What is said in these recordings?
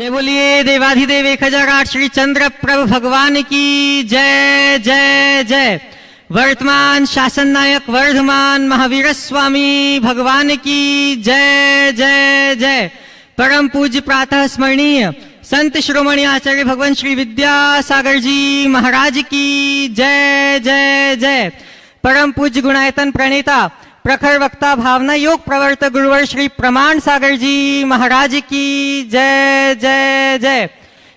जय बोलिए देवाधिदेव 1008 श्री चंद्र प्रभु भगवान की जय जय जय। वर्तमान शासन नायक वर्धमान महावीर स्वामी भगवान की जय जय जय। परम पूज्य प्रातः स्मरणीय संत शिरोमणि आचार्य भगवान श्री विद्यासागर जी महाराज की जय जय जय। परम पूज्य गुणायतन प्रणेता प्रखर वक्ता भावना योग प्रवर्तक गुरुवर श्री प्रमाण सागर जी महाराज की जय जय जय।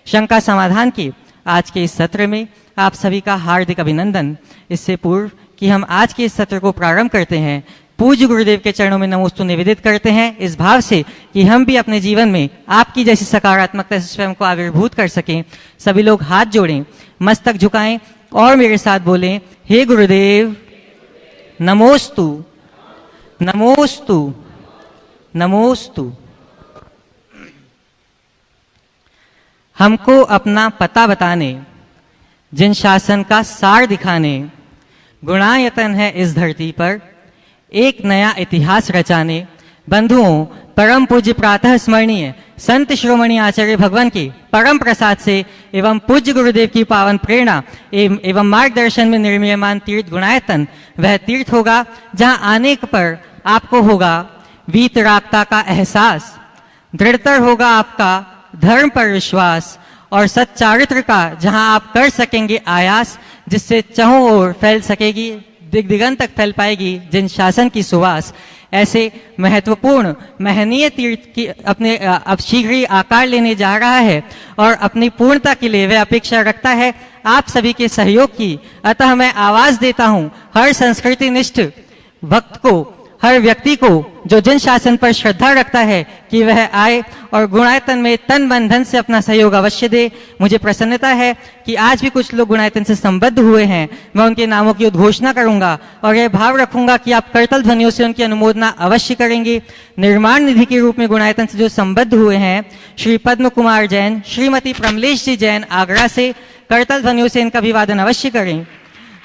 शंका समाधान की आज के इस सत्र में आप सभी का हार्दिक अभिनंदन। इससे पूर्व कि हम आज के इस सत्र को प्रारंभ करते हैं, पूज्य गुरुदेव के चरणों में नमोस्तु निवेदित करते हैं, इस भाव से कि हम भी अपने जीवन में आपकी जैसी सकारात्मकता से स्वयं को आविर्भूत कर सकें। सभी लोग हाथ जोड़ें, मस्तक झुकाएं और मेरे साथ बोलें, हे गुरुदेव नमोस्तु नमोस्तु नमोस्तु। हमको अपना पता बताने, जिन शासन का सार दिखाने, गुणायतन है इस धरती पर एक नया इतिहास रचाने। बंधुओं, परम पूज्य प्रातः स्मरणीय संत शिरोमणि आचार्य भगवान की परम प्रसाद से एवं पूज्य गुरुदेव की पावन प्रेरणा एवं मार्गदर्शन में निर्मीयमान तीर्थ गुणायतन वह तीर्थ होगा जहां आने पर आपको होगा वीतरागता का एहसास, दृढ़तर होगा आपका धर्म पर विश्वास और सच्चारित्र का जहां आप कर सकेंगे आयास, जिससे चाहों ओर फैल सकेगी, दिग्दिगंत तक फैल पाएगी जिन शासन की सुवास। ऐसे महत्वपूर्ण महनीय तीर्थ की अपने अब शीघ्र ही आकार लेने जा रहा है और अपनी पूर्णता के लिए वह अपेक्षा रखता है आप सभी के सहयोग की। अतः मैं आवाज देता हूं हर संस्कृति निष्ठ भक्त को, हर व्यक्ति को जो जिन शासन पर श्रद्धा रखता है कि वह आए और गुणायतन में तन मन धन से अपना सहयोग अवश्य दे। मुझे प्रसन्नता है कि आज भी कुछ लोग गुणायतन से संबद्ध हुए हैं। मैं उनके नामों की उद्घोषणा करूंगा और यह भाव रखूंगा कि आप करतल ध्वनियों से उनकी अनुमोदना अवश्य करेंगे। निर्माण निधि के रूप में गुणायतन से जो संबद्ध हुए हैं, श्री पद्म कुमार जैन, श्रीमती प्रमलेश जी जैन आगरा से, करतल ध्वनियों से इनका अभिवादन अवश्य करें।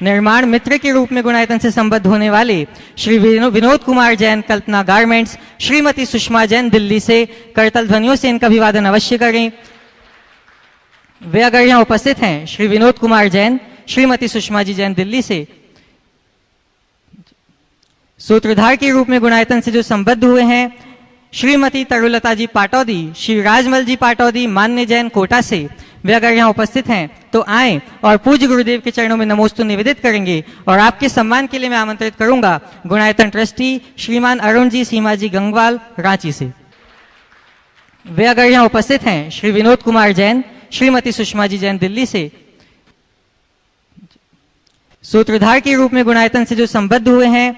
निर्माण मित्र के रूप में गुणायतन से संबद्ध होने वाले श्री विनोद कुमार जैन कल्पना गारमेंट्स, श्रीमती सुषमा जैन दिल्ली से, करतल ध्वनियों से इनका अभिवादन अवश्य करें। वे अगर यहाँ उपस्थित हैं, श्री विनोद कुमार जैन, श्रीमती सुषमा जी जैन दिल्ली से। सूत्रधार के रूप में गुणायतन से जो संबद्ध हुए हैं, श्रीमती तरुलता जी पाटौदी, श्री राजमल जी पाटौदी मान्य जैन कोटा से। वे अगर यहाँ उपस्थित हैं तो आए और पूज्य गुरुदेव के चरणों में नमोस्तु निवेदित करेंगे। और आपके सम्मान के लिए मैं आमंत्रित करूंगा गुणायतन ट्रस्टी श्रीमान अरुण जी सीमा जी गंगवाल रांची से। वे अगर यहाँ उपस्थित हैं, श्री विनोद कुमार जैन, श्रीमती सुषमा जी जैन दिल्ली से। सूत्रधार के रूप में गुणायतन से जो संबद्ध हुए हैं,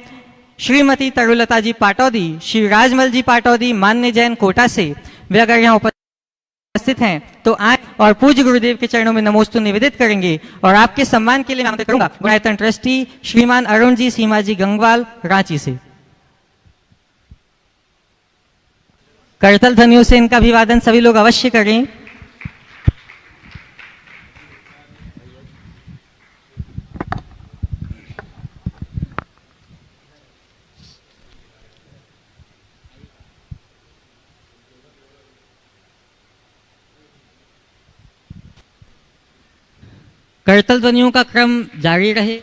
श्रीमती तरुलता जी पाटौदी, श्री राजमल जी पाटौदी मान्य जैन कोटा से। वे अगर यहाँ उपस्थित हैं तो आए और पूज्य गुरुदेव के चरणों में नमोस्तु निवेदित करेंगे। और आपके सम्मान के लिए मैं आमंत्रित करूंगा गुणायतन ट्रस्टी श्रीमान अरुण जी सीमा जी गंगवाल रांची से। करतल ध्वनियों से इनका अभिवादन सभी लोग अवश्य करें। करतल ध्वनियों का क्रम जारी रहे।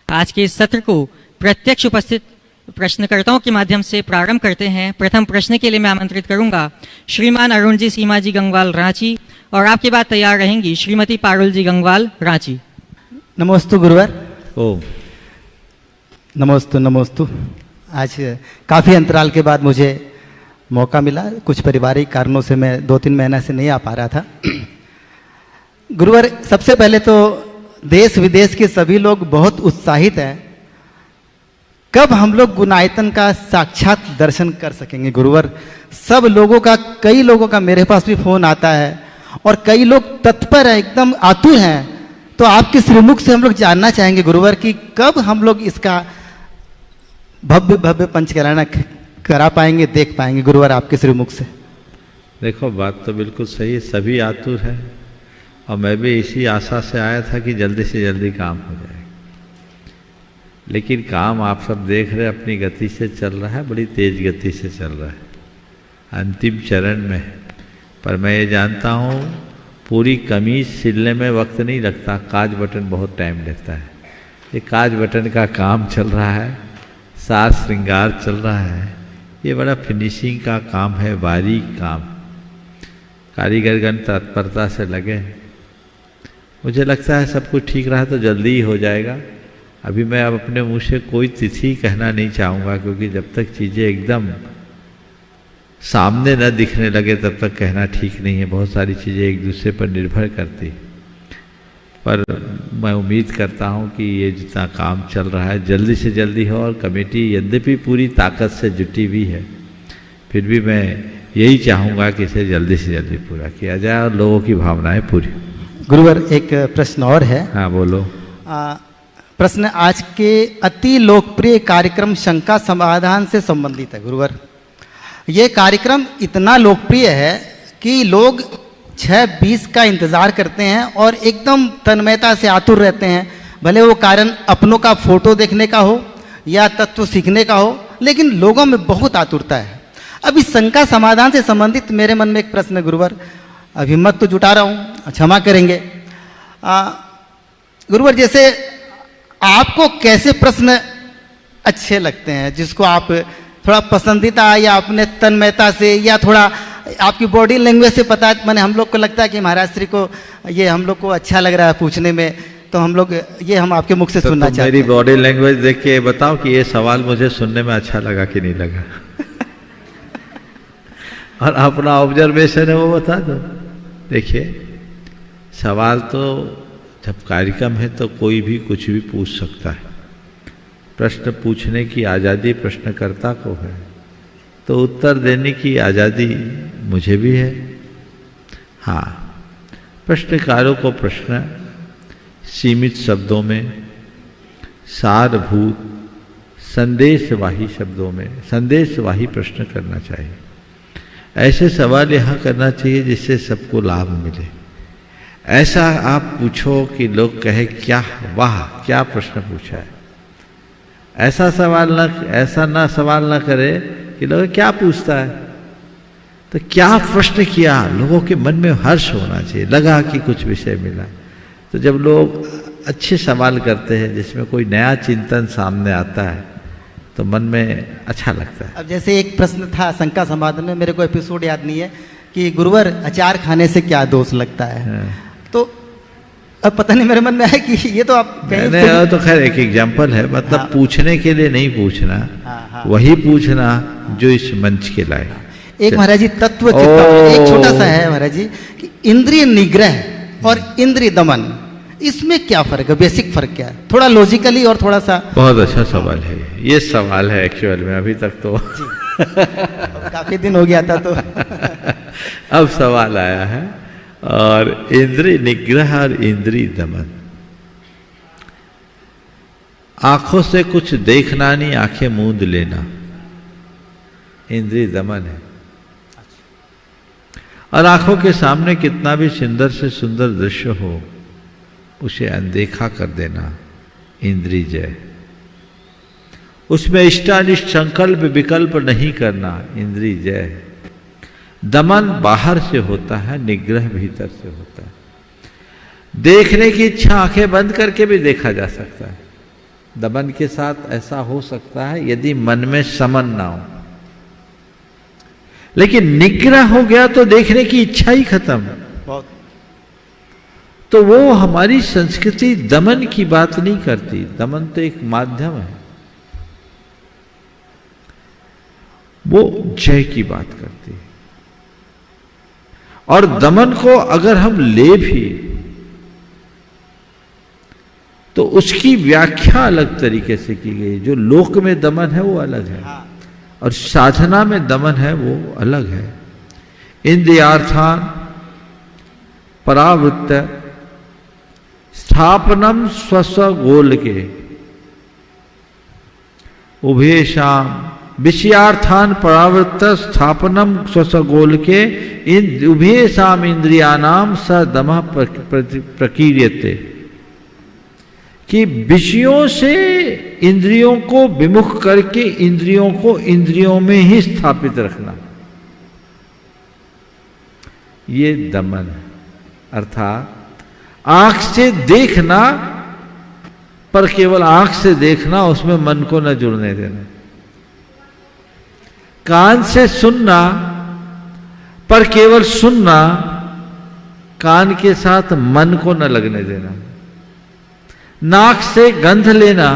आज के इस सत्र को प्रत्यक्ष उपस्थित प्रश्नकर्ताओं के माध्यम से प्रारंभ करते हैं। प्रथम प्रश्न के लिए मैं आमंत्रित करूंगा श्रीमान अरुण जी सीमा जी गंगवाल रांची, और आपके बाद तैयार रहेंगी श्रीमती पारुल जी गंगवाल रांची। नमोस्तु गुरुवर। ओ नमोस्तु नमोस्तु। आज काफ़ी अंतराल के बाद मुझे मौका मिला, कुछ पारिवारिक कारणों से मैं 2-3 महीना से नहीं आ पा रहा था। गुरुवर, सबसे पहले तो देश विदेश के सभी लोग बहुत उत्साहित हैं, कब हम लोग गुणायतन का साक्षात दर्शन कर सकेंगे गुरुवर। सब लोगों का, कई लोगों का मेरे पास भी फोन आता है और कई लोग तत्पर है, एकदम आतुर हैं। तो आपके श्रीमुख से हम लोग जानना चाहेंगे गुरुवर कि कब हम लोग इसका भव्य भव्य पंचकरण करा पाएंगे, देख पाएंगे गुरुवर आपके श्रीमुख से। देखो, बात तो बिल्कुल सही है, सभी आतुर है और मैं भी इसी आशा से आया था कि जल्दी से जल्दी काम हो जाए। लेकिन काम आप सब देख रहे हैं अपनी गति से चल रहा है, बड़ी तेज गति से चल रहा है, अंतिम चरण में है। पर मैं ये जानता हूँ पूरी कमीज सिलने में वक्त नहीं लगता, काज बटन बहुत टाइम लेता है। ये काज बटन का काम चल रहा है, साज श्रृंगार चल रहा है, ये बड़ा फिनिशिंग का काम है, बारीक काम। कारीगरगण तत्परता से लगे। मुझे लगता है सब कुछ ठीक रहा तो जल्दी ही हो जाएगा। अभी मैं अब अपने मुंह से कोई तिथि कहना नहीं चाहूँगा, क्योंकि जब तक चीज़ें एकदम सामने न दिखने लगे तब तक कहना ठीक नहीं है। बहुत सारी चीज़ें एक दूसरे पर निर्भर करती, पर मैं उम्मीद करता हूँ कि ये जितना काम चल रहा है जल्दी से जल्दी हो। और कमेटी यद्यपि पूरी ताकत से जुटी हुई है, फिर भी मैं यही चाहूँगा कि इसे जल्दी से जल्दी पूरा किया जाए और लोगों की भावनाएं पूरी। गुरुवर एक प्रश्न और है। हाँ बोलो। प्रश्न आज के अति लोकप्रिय कार्यक्रम शंका समाधान से संबंधित है। गुरुवर, ये कार्यक्रम इतना लोकप्रिय है कि लोग 6:20 का इंतज़ार करते हैं और एकदम तन्मयता से आतुर रहते हैं, भले वो कारण अपनों का फोटो देखने का हो या तत्व सीखने का हो, लेकिन लोगों में बहुत आतुरता है। अब इस शंका समाधान से संबंधित मेरे मन में एक प्रश्न है गुरुवर, अब हिम्मत तो जुटा रहा हूँ, क्षमा करेंगे। गुरुवर, जैसे आपको कैसे प्रश्न अच्छे लगते हैं जिसको आप थोड़ा पसंदीदा या अपने तन्मयता से या थोड़ा आपकी बॉडी लैंग्वेज से पता है? मैंने हम लोग को लगता है कि महाराज श्री को ये हम लोग को अच्छा लग रहा है पूछने में, तो हम लोग ये हम आपके मुख से सुनना चाहते हैं। मेरी बॉडी लैंग्वेज देख के बताओ कि ये सवाल मुझे सुनने में अच्छा लगा कि नहीं लगा। और अपना ऑब्जर्वेशन है वो बता दो। देखिए, सवाल तो जब कार्यक्रम है तो कोई भी कुछ भी पूछ सकता है। प्रश्न पूछने की आज़ादी प्रश्नकर्ता को है, तो उत्तर देने की आज़ादी मुझे भी है। हाँ, प्रश्नकारों को प्रश्न सीमित शब्दों में, सारभूत संदेशवाही शब्दों में संदेशवाही प्रश्न करना चाहिए। ऐसे सवाल यहाँ करना चाहिए जिससे सबको लाभ मिले। ऐसा आप पूछो कि लोग कहे क्या वाह क्या प्रश्न पूछा है। ऐसा सवाल ना करे कि लोग क्या पूछता है, तो क्या प्रश्न किया, लोगों के मन में हर्ष होना चाहिए, लगा कि कुछ विषय मिला। तो जब लोग अच्छे सवाल करते हैं जिसमें कोई नया चिंतन सामने आता है तो मन में अच्छा लगता है। अब जैसे एक प्रश्न था शंका समाधान में, मेरे को एपिसोड याद नहीं है, कि गुरुवर अचार खाने से क्या दोष लगता है। तो अब पता नहीं मेरे मन में है कि ये तो आप नहीं, तो खैर एक एग्जाम्पल है, मतलब हाँ, पूछने के लिए नहीं पूछना, हाँ, वही पूछना जो इस मंच के लायक। एक महाराज जी तत्व एक छोटा सा है महाराज जी कि इंद्रिय निग्रह और इंद्रिय दमन, इसमें क्या फर्क है, बेसिक फर्क क्या है, थोड़ा लॉजिकली और थोड़ा सा। बहुत अच्छा सवाल है ये सवाल है एक्चुअल में, अभी तक तो काफी दिन हो गया था तो अब सवाल आया है। और इंद्रिय निग्रह और इंद्रिय दमन, आंखों से कुछ देखना नहीं, आंखें मूंद लेना, इंद्रिय दमन है। और आंखों के सामने कितना भी सुंदर से सुंदर दृश्य हो उसे अनदेखा कर देना, इंद्रिय जय। उसमें इष्टानिष्ट संकल्प विकल्प नहीं करना, इंद्रिय जय। दमन बाहर से होता है, निग्रह भीतर से होता है। देखने की इच्छा आंखें बंद करके भी देखा जा सकता है। दमन के साथ ऐसा हो सकता है यदि मन में समन ना हो, लेकिन निग्रह हो गया तो देखने की इच्छा ही खत्म। तो वो हमारी संस्कृति दमन की बात नहीं करती, दमन तो एक माध्यम है, वो जय की बात करती है। और दमन को अगर हम ले भी तो उसकी व्याख्या अलग तरीके से की गई। जो लोक में दमन है वो अलग है और साधना में दमन है वो अलग है। इंद्रियार्थान परावृत्त स्थापनम स्वस्व गोल के उभयशाम विषयार्थान परावृत्त स्थापनम स्वस्व गोल के इन उभयशाम इंद्रियानाम स दमः प्रकीर्यते। कि विषयों से इंद्रियों को विमुख करके इंद्रियों को इंद्रियों में ही स्थापित रखना, ये दमन है। अर्थात आंख से देखना, पर केवल आंख से देखना, उसमें मन को न जुड़ने देना। कान से सुनना, पर केवल सुनना, कान के साथ मन को न लगने देना। नाक से गंध लेना,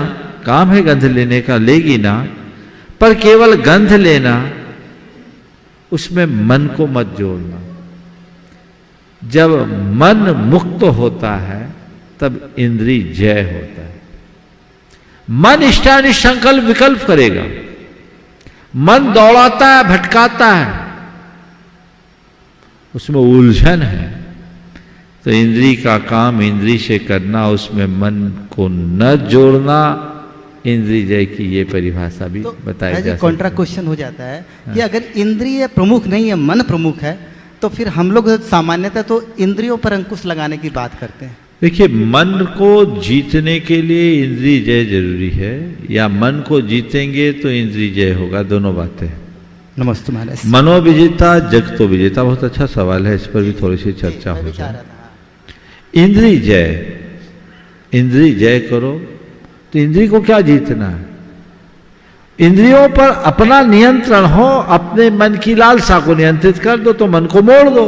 काम है गंध लेने का, लेगी ना, पर केवल गंध लेना, उसमें मन को मत जोड़ना। जब मन मुक्त होता है तब इंद्रिय जय होता है। मन इष्टानिष्ट संकल्प विकल्प करेगा, मन दौड़ाता है, भटकाता है, उसमें उलझन है, तो इंद्रिय का काम इंद्रिय से करना, उसमें मन को न जोड़ना, इंद्रिय जय की ये परिभाषा भी तो बताई जा सकती है। कॉन्ट्रा क्वेश्चन हो जाता है कि अगर इंद्रिय प्रमुख नहीं है, मन प्रमुख है, तो फिर हम लोग सामान्यतः तो इंद्रियों पर अंकुश लगाने की बात करते हैं। देखिए, मन को जीतने के लिए इंद्रिय जय जरूरी है, या मन को जीतेंगे तो इंद्रिय जय होगा, दोनों बातें हैं। नमस्ते महाराज। मनोविजेता जगतो विजेता, बहुत अच्छा सवाल है, इस पर भी थोड़ी सी चर्चा हो जाए। इंद्रिय जय करो तो इंद्रिय को क्या जीतना है? इंद्रियों पर अपना नियंत्रण हो, अपने मन की लालसा को नियंत्रित कर दो तो मन को मोड़ दो।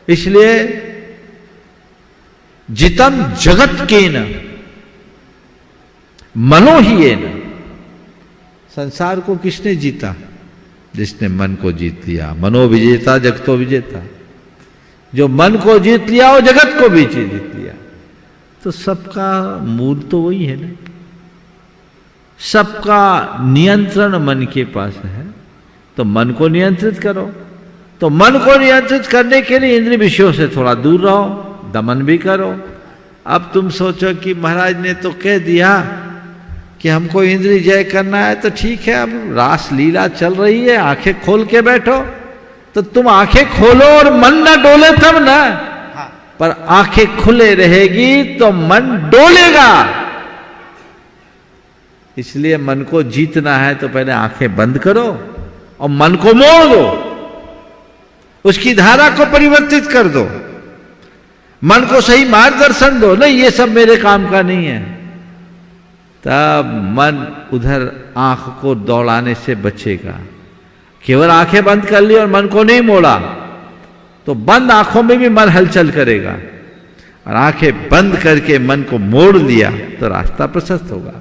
इसलिए जितम जगत के न मनो ही है न, संसार को किसने जीता? जिसने मन को जीत लिया। मनोविजेता जगतो विजेता, जो मन को जीत लिया वो जगत को भी जीत लिया। तो सबका मूल तो वही है ना, सबका नियंत्रण मन के पास है, तो मन को नियंत्रित करो। तो मन को नियंत्रित करने के लिए इंद्रिय विषयों से थोड़ा दूर रहो, दमन भी करो। अब तुम सोचो कि महाराज ने तो कह दिया कि हमको इंद्रिय जय करना है, तो ठीक है, अब रास लीला चल रही है, आंखें खोल के बैठो। तो तुम आंखें खोलो और मन ना डोले तब ना, पर आंखें खुले रहेगी तो मन डोलेगा। इसलिए मन को जीतना है तो पहले आंखें बंद करो और मन को मोड़ दो, उसकी धारा को परिवर्तित कर दो, मन को सही मार्गदर्शन दो। नहीं, ये सब मेरे काम का नहीं है, तब मन उधर आंख को दौड़ाने से बचेगा। केवल आंखें बंद कर ली और मन को नहीं मोड़ा तो बंद आंखों में भी मन हलचल करेगा, और आंखें बंद करके मन को मोड़ लिया तो रास्ता प्रशस्त होगा।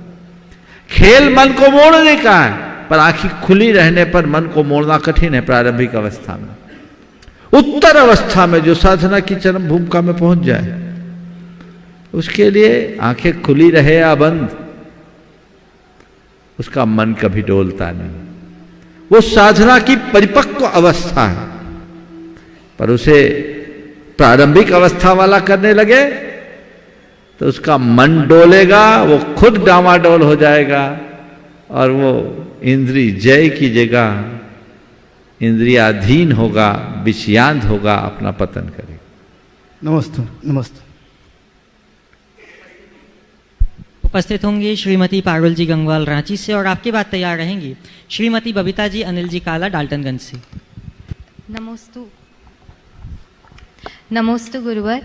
खेल मन को मोड़ने का है, पर आंखें खुली रहने पर मन को मोड़ना कठिन है। प्रारंभिक अवस्था में, उत्तर अवस्था में जो साधना की चरम भूमिका में पहुंच जाए, उसके लिए आंखें खुली रहे या बंद, उसका मन कभी डोलता नहीं। वो साधना की परिपक्व अवस्था है, पर उसे प्रारंभिक अवस्था वाला करने लगे तो उसका मन डोलेगा, वो खुद डामाडोल हो जाएगा, और वो इंद्रिय जय की जगह इंद्रियाधीन होगा, विषयांत होगा, अपना पतन करेगा। नमस्ते। नमस्ते। उपस्थित होंगे श्रीमती पारुल जी गंगवाल रांची से, और आपके बाद तैयार रहेंगी श्रीमती बबीता जी अनिल जी काला डाल्टनगंज से। नमोस्तु गुरुवर।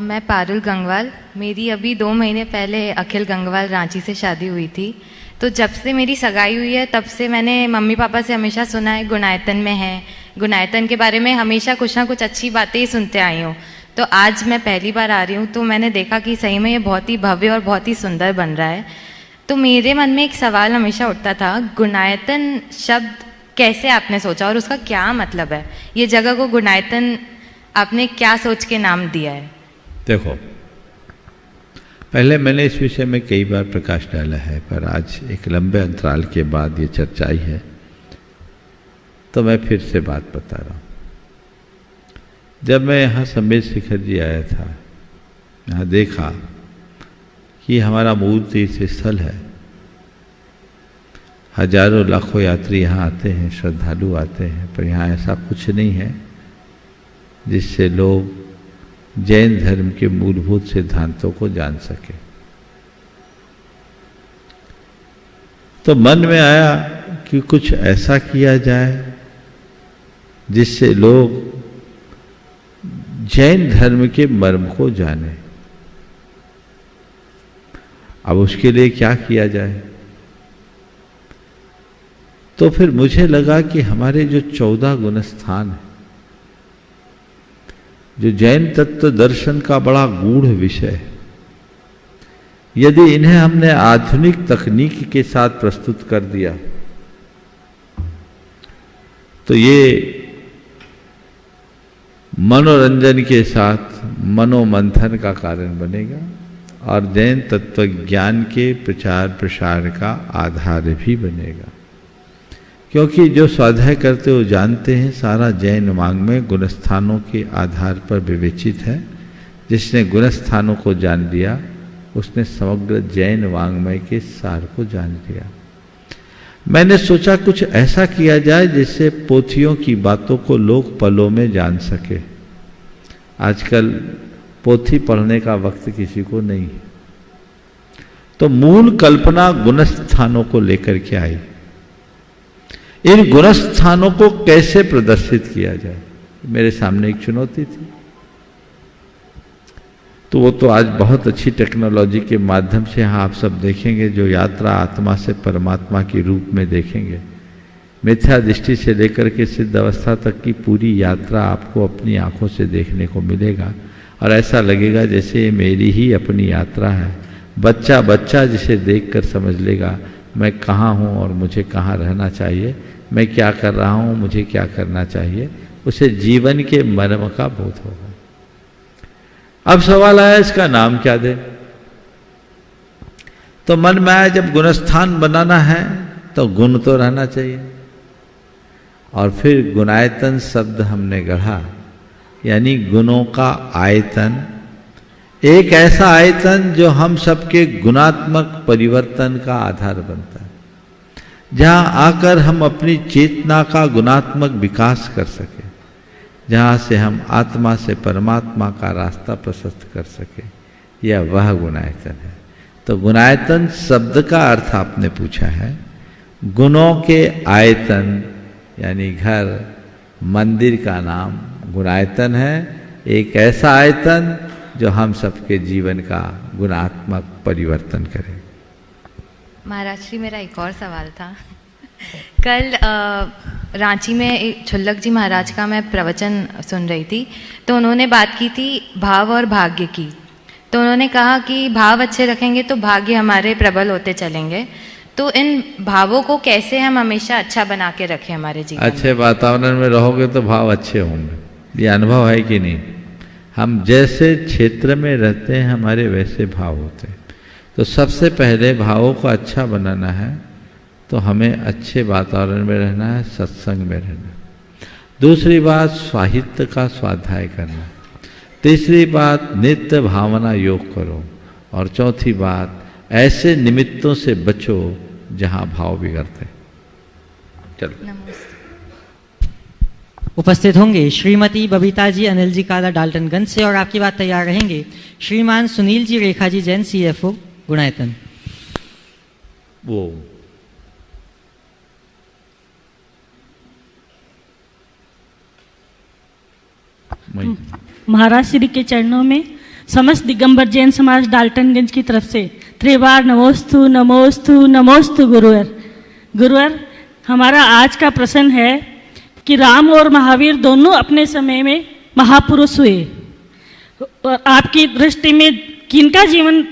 मैं पारुल गंगवाल, मेरी अभी 2 महीने पहले अखिल गंगवाल रांची से शादी हुई थी। तो जब से मेरी सगाई हुई है तब से मैंने मम्मी पापा से हमेशा सुना है गुणायतन में है, गुणायतन के बारे में हमेशा कुछ ना कुछ अच्छी बातें ही सुनते आई हूँ। तो आज मैं पहली बार आ रही हूँ, तो मैंने देखा कि सही में ये बहुत ही भव्य और बहुत ही सुंदर बन रहा है। तो मेरे मन में एक सवाल हमेशा उठता था, गुणायतन शब्द कैसे आपने सोचा और उसका क्या मतलब है? ये जगह को गुणायतन आपने क्या सोच के नाम दिया है? देखो, पहले मैंने इस विषय में कई बार प्रकाश डाला है, पर आज एक लंबे अंतराल के बाद ये चर्चा आई है तो मैं फिर से बात बता रहा हूँ। जब मैं यहाँ संबित शिखर जी आया था, यहाँ देखा कि हमारा मूल तीर्थ स्थल है, हजारों लाखों यात्री यहाँ आते हैं, श्रद्धालु आते हैं, पर यहाँ ऐसा कुछ नहीं है जिससे लोग जैन धर्म के मूलभूत सिद्धांतों को जान सके। तो मन में आया कि कुछ ऐसा किया जाए जिससे लोग जैन धर्म के मर्म को जाने। अब उसके लिए क्या किया जाए? तो फिर मुझे लगा कि हमारे जो 14 गुणस्थान है, जो जैन तत्व दर्शन का बड़ा गूढ़ विषय है, यदि इन्हें हमने आधुनिक तकनीक के साथ प्रस्तुत कर दिया तो ये मनोरंजन के साथ मनोमंथन का कारण बनेगा और जैन तत्व ज्ञान के प्रचार प्रसार का आधार भी बनेगा। क्योंकि जो स्वाध्याय करते हो जानते हैं, सारा जैन वाङ्मय गुणस्थानों के आधार पर विवेचित है। जिसने गुणस्थानों को जान लिया उसने समग्र जैन वाङ्मय के सार को जान लिया। मैंने सोचा कुछ ऐसा किया जाए जिससे पोथियों की बातों को लोग पलों में जान सके। आजकल पोथी पढ़ने का वक्त किसी को नहीं है, तो मूल कल्पना गुणस्थानों को लेकर के आई। इन गुणस्थानों को कैसे प्रदर्शित किया जाए, मेरे सामने एक चुनौती थी। तो वो तो आज बहुत अच्छी टेक्नोलॉजी के माध्यम से यहाँ आप सब देखेंगे, जो यात्रा आत्मा से परमात्मा के रूप में देखेंगे। मिथ्या दृष्टि से लेकर के सिद्ध अवस्था तक की पूरी यात्रा आपको अपनी आंखों से देखने को मिलेगा और ऐसा लगेगा जैसे ये मेरी ही अपनी यात्रा है। बच्चा बच्चा जिसे देखकर समझ लेगा मैं कहाँ हूँ और मुझे कहाँ रहना चाहिए, मैं क्या कर रहा हूँ, मुझे क्या करना चाहिए, उसे जीवन के मर्म का बोध होगा। अब सवाल आया इसका नाम क्या दे? तो मन में आया जब गुणस्थान बनाना है तो गुण तो रहना चाहिए। और फिर गुणायतन शब्द हमने गढ़ा, यानी गुणों का आयतन, एक ऐसा आयतन जो हम सबके गुणात्मक परिवर्तन का आधार बनता है, जहां आकर हम अपनी चेतना का गुणात्मक विकास कर सके, जहां से हम आत्मा से परमात्मा का रास्ता प्रशस्त कर सके। यह वह गुणायतन है। तो गुणायतन शब्द का अर्थ आपने पूछा है। गुणों के आयतन यानी घर, मंदिर का नाम गुणायतन है। एक ऐसा आयतन जो हम सबके जीवन का गुणात्मक परिवर्तन करे। महाराज श्री, मेरा एक और सवाल था। कल रांची में छुल्लक जी महाराज का मैं प्रवचन सुन रही थी, तो उन्होंने बात की थी भाव और भाग्य की। तो उन्होंने कहा कि भाव अच्छे रखेंगे तो भाग्य हमारे प्रबल होते चलेंगे। तो इन भावों को कैसे हम हमेशा अच्छा बना के रखें हमारे जीवन में? अच्छे वातावरण में रहोगे तो भाव अच्छे होंगे, ये अनुभव है कि नहीं? हम जैसे क्षेत्र में रहते हैं हमारे वैसे भाव होते हैं। तो सबसे पहले भावों को अच्छा बनाना है तो हमें अच्छे वातावरण में रहना है, सत्संग में रहना है। दूसरी बात साहित्य का स्वाध्याय करना। तीसरी बात नित्य भावना योग करो। और चौथी बात ऐसे निमित्तों से बचो जहां भाव बिगड़ते। चलो। उपस्थित होंगे श्रीमती बबीता जी अनिल जी काला डाल्टनगंज से और आपकी बात तैयार रहेंगे श्रीमान सुनील जी रेखा जी जैन CFO गुणायतन। वो महाराज श्री के चरणों में समस्त दिगंबर जैन समाज डाल्टनगंज की तरफ से त्रिवार नमोस्तु नमोस्तु नमोस्तु गुरुवर। गुरुवर, हमारा आज का प्रश्न है कि राम और महावीर दोनों अपने समय में महापुरुष हुए, और आपकी दृष्टि में किनका जीवन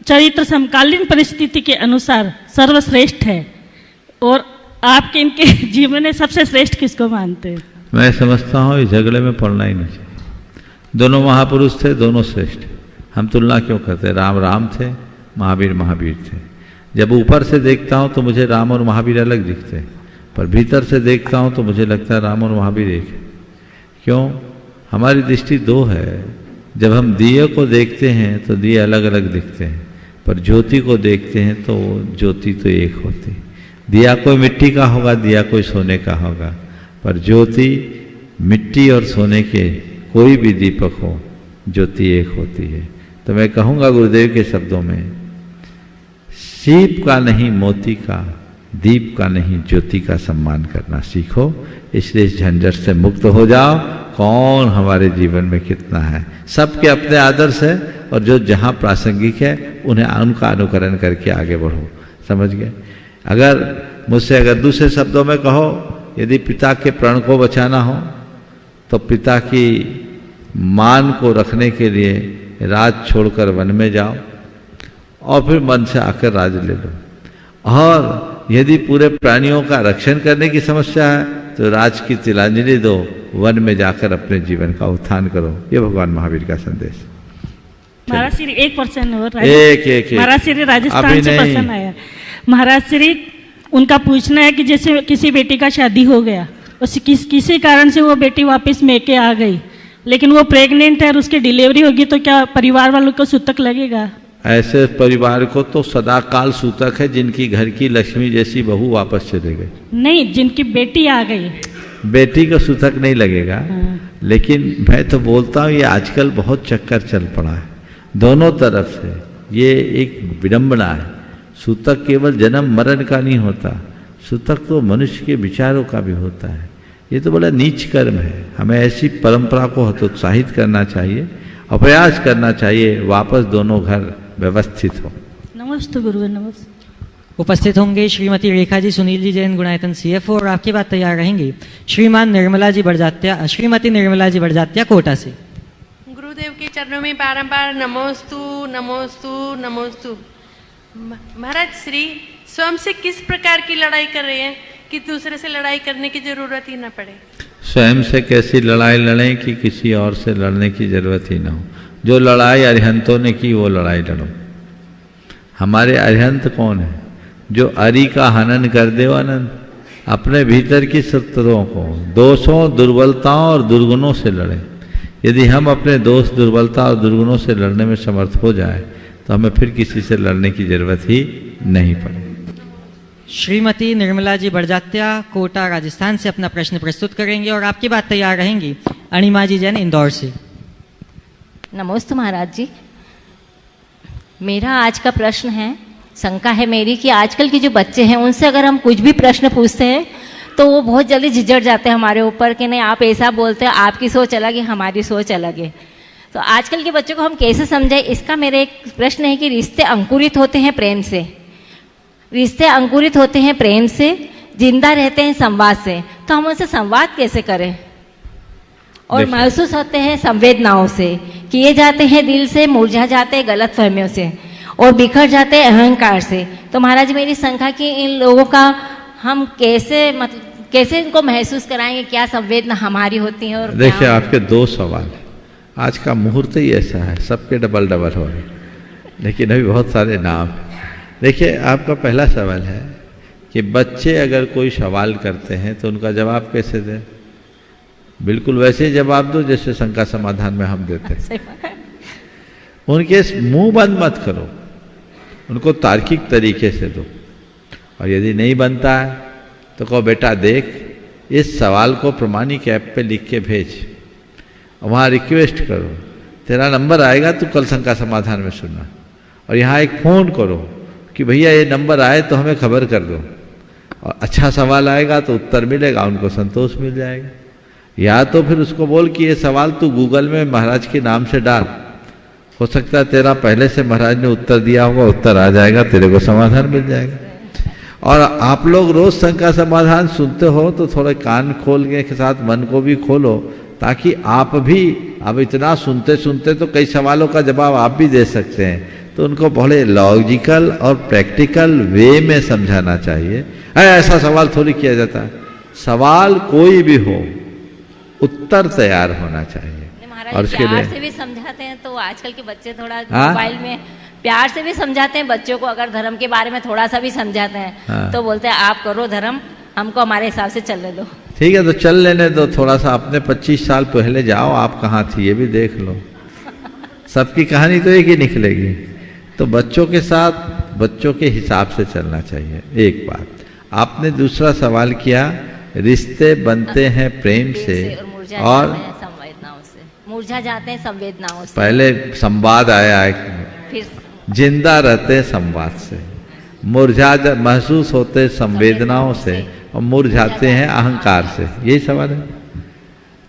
चरित्र समकालीन परिस्थिति के अनुसार सर्वश्रेष्ठ है, और आपके इनके जीवन में सबसे श्रेष्ठ किसको मानते हैं? मैं समझता हूँ इस झगड़े में पड़ना ही नहीं चाहिए। दोनों महापुरुष थे, दोनों श्रेष्ठ। हम तुलना क्यों करते? राम राम थे, महावीर महावीर थे। जब ऊपर से देखता हूँ तो मुझे राम और महावीर अलग दिखते हैं, पर भीतर से देखता हूँ तो मुझे लगता है राम और महावीर एक है। क्यों? हमारी दृष्टि दो है। जब हम दिए को देखते हैं तो दिए अलग अलग दिखते हैं, पर ज्योति को देखते हैं तो ज्योति तो एक होती। दिया कोई मिट्टी का होगा, दिया कोई सोने का होगा, पर ज्योति मिट्टी और सोने के कोई भी दीपक हो, ज्योति एक होती है। तो मैं कहूँगा गुरुदेव के शब्दों में, सीप का नहीं मोती का दीप का नहीं ज्योति का सम्मान करना सीखो। इसलिए इस झंझट से मुक्त हो जाओ। कौन हमारे जीवन में कितना है, सबके अपने आदर्श है और जो जहाँ प्रासंगिक है उन्हें उनका अनुकरण करके आगे बढ़ो। समझ गए? अगर मुझसे अगर दूसरे शब्दों में कहो, यदि पिता के प्रण को बचाना हो तो पिता की मान को रखने के लिए राज छोड़कर वन में जाओ और फिर मन से आकर राज ले लो। और यदि पूरे प्राणियों का रक्षण करने की समस्या है तो राज की तिलांजलि दो, वन में जाकर अपने जीवन का उत्थान करो। ये भगवान महावीर का संदेश। महाराज श्री 1% और एक महाराज श्री राजस्थान से पसंद आया। महाराज श्री उनका पूछना है कि जैसे किसी बेटी का शादी हो गया, उस किसी कारण से वो बेटी वापस मेके आ गई, लेकिन वो प्रेग्नेंट है और उसकी डिलीवरी होगी, तो क्या परिवार वालों को सूतक लगेगा? ऐसे परिवार को तो सदा काल सूतक है, जिनकी घर की लक्ष्मी जैसी बहू वापस चले गई। नहीं, जिनकी बेटी आ गई, बेटी को सूतक नहीं लगेगा। लेकिन मैं तो बोलता हूँ ये आजकल बहुत चक्कर चल पड़ा है दोनों तरफ से। ये एक विडंबना है। सूतक केवल जन्म मरण का नहीं होता, सूतक तो मनुष्य के विचारों का भी होता है। ये तो बड़ा नीच कर्म है। हमें ऐसी परंपरा को हतोत्साहित करना चाहिए और प्रयास करना चाहिए वापस दोनों घर व्यवस्थित हो। नमस्ते गुरुवर। नमस्ते। उपस्थित होंगे श्रीमती रेखा जी, सुनील जी जैन, गुणायतन CFO, और आपके बाद तैयार रहेंगी श्रीमती निर्मला जी बड़जात्या कोटा से। गुरुदेव के चरणों में बारंबार नमोस्तु नमोस्तु नमोस्तु। महाराज श्री स्वयं से किस प्रकार की लड़ाई कर रहे हैं कि दूसरे से लड़ाई करने की जरूरत ही ना पड़े? स्वयं से कैसी लड़ाई लड़ें कि किसी और से लड़ने की जरूरत ही ना हो। जो लड़ाई अरिहंतों ने की वो लड़ाई लड़ो। हमारे अरिहंत कौन है? जो अरि का हनन कर दे अनंत। अपने भीतर की शत्रुओं को, दोषों, दुर्बलताओं और दुर्गुणों से लड़ें। यदि हम अपने दोष, दुर्बलता और दुर्गुणों से लड़ने में समर्थ हो जाए तो हमें फिर किसी से लड़ने की जरूरत ही नहीं पड़े। श्रीमती निर्मला जी बड़जात्या कोटा राजस्थान से अपना प्रश्न प्रस्तुत करेंगे और आपकी बात तैयार रहेंगी अणिमा जी जैन, इंदौर से। नमस्ते महाराज जी। मेरा आज का प्रश्न है, शंका है मेरी कि आजकल के जो बच्चे हैं उनसे अगर हम कुछ भी प्रश्न पूछते हैं तो वो बहुत जल्दी झिझड़ जाते हैं हमारे ऊपर कि नहीं आप ऐसा बोलते हैं, आपकी सोच अलग है, हमारी सोच अलग है। तो आजकल के बच्चों को हम कैसे समझाएं, इसका मेरा एक प्रश्न है कि रिश्ते अंकुरित होते हैं प्रेम से, रिश्ते अंकुरित होते हैं प्रेम से, जिंदा रहते हैं संवाद से, तो हम उनसे संवाद कैसे करें? और महसूस होते हैं संवेदनाओं से, किए जाते हैं दिल से, मुरझा जाते हैं गलत फहमियों से और बिखर जाते हैं अहंकार से। तो महाराज मेरी शंका कि इन लोगों का हम कैसे इनको महसूस कराएंगे, क्या संवेदना हमारी होती है? और देखिए आपके दो सवाल हैं। आज का मुहूर्त ही ऐसा है, सबके डबल डबल हो रहे, लेकिन अभी बहुत सारे नाम हैं। देखिए आपका पहला सवाल है कि बच्चे अगर कोई सवाल करते हैं तो उनका जवाब कैसे दें? बिल्कुल वैसे ही जवाब दो जैसे शंका समाधान में हम देते हैं। उनके मुंह बंद मत करो, उनको तार्किक तरीके से दो। और यदि नहीं बनता है तो कहो बेटा देख, इस सवाल को प्रमाणिक ऐप पे लिख के भेज, वहाँ रिक्वेस्ट करो, तेरा नंबर आएगा, तू कल शंका समाधान में सुनना। और यहाँ एक फ़ोन करो कि भैया ये नंबर आए तो हमें खबर कर दो, और अच्छा सवाल आएगा तो उत्तर मिलेगा, उनको संतोष मिल जाएगा। या तो फिर उसको बोल कि ये सवाल तू गूगल में महाराज के नाम से डाल, हो सकता है तेरा पहले से महाराज ने उत्तर दिया होगा, उत्तर आ जाएगा, तेरे को समाधान मिल जाएगा। और आप लोग रोज शंका समाधान सुनते हो तो थोड़े कान खोल के साथ मन को भी खोलो, ताकि आप भी अब इतना सुनते सुनते तो कई सवालों का जवाब आप भी दे सकते हैं। तो उनको बड़े लॉजिकल और प्रैक्टिकल वे में समझाना चाहिए। ऐसा सवाल थोड़ी किया जाता है, सवाल कोई भी हो उत्तर तैयार होना चाहिए। और उसके प्यार से भी समझाते हैं तो आजकल के बच्चे थोड़ा मोबाइल में प्यार से भी समझाते हैं बच्चों को, अगर धर्म के बारे में थोड़ा सा भी समझाते हैं तो बोलते हैं आप करो धर्म, हमको हमारे हिसाब से चलने दो। ठीक है तो चल लेने दो, थोड़ा सा अपने 25 साल पहले जाओ, आप कहाँ थी ये भी देख लो। सबकी कहानी तो एक ही निकलेगी। तो बच्चों के साथ बच्चों के हिसाब से चलना चाहिए। एक बात आपने दूसरा सवाल किया, रिश्ते बनते हैं प्रेम से और संवेदनाओं से, मुरझा जाते हैं संवेदनाओं से। पहले संवाद आया है, फिर जिंदा रहते हैं संवाद से। महसूस होते संवेदनाओं से और मुरझाते हैं अहंकार से, यही सवाल है।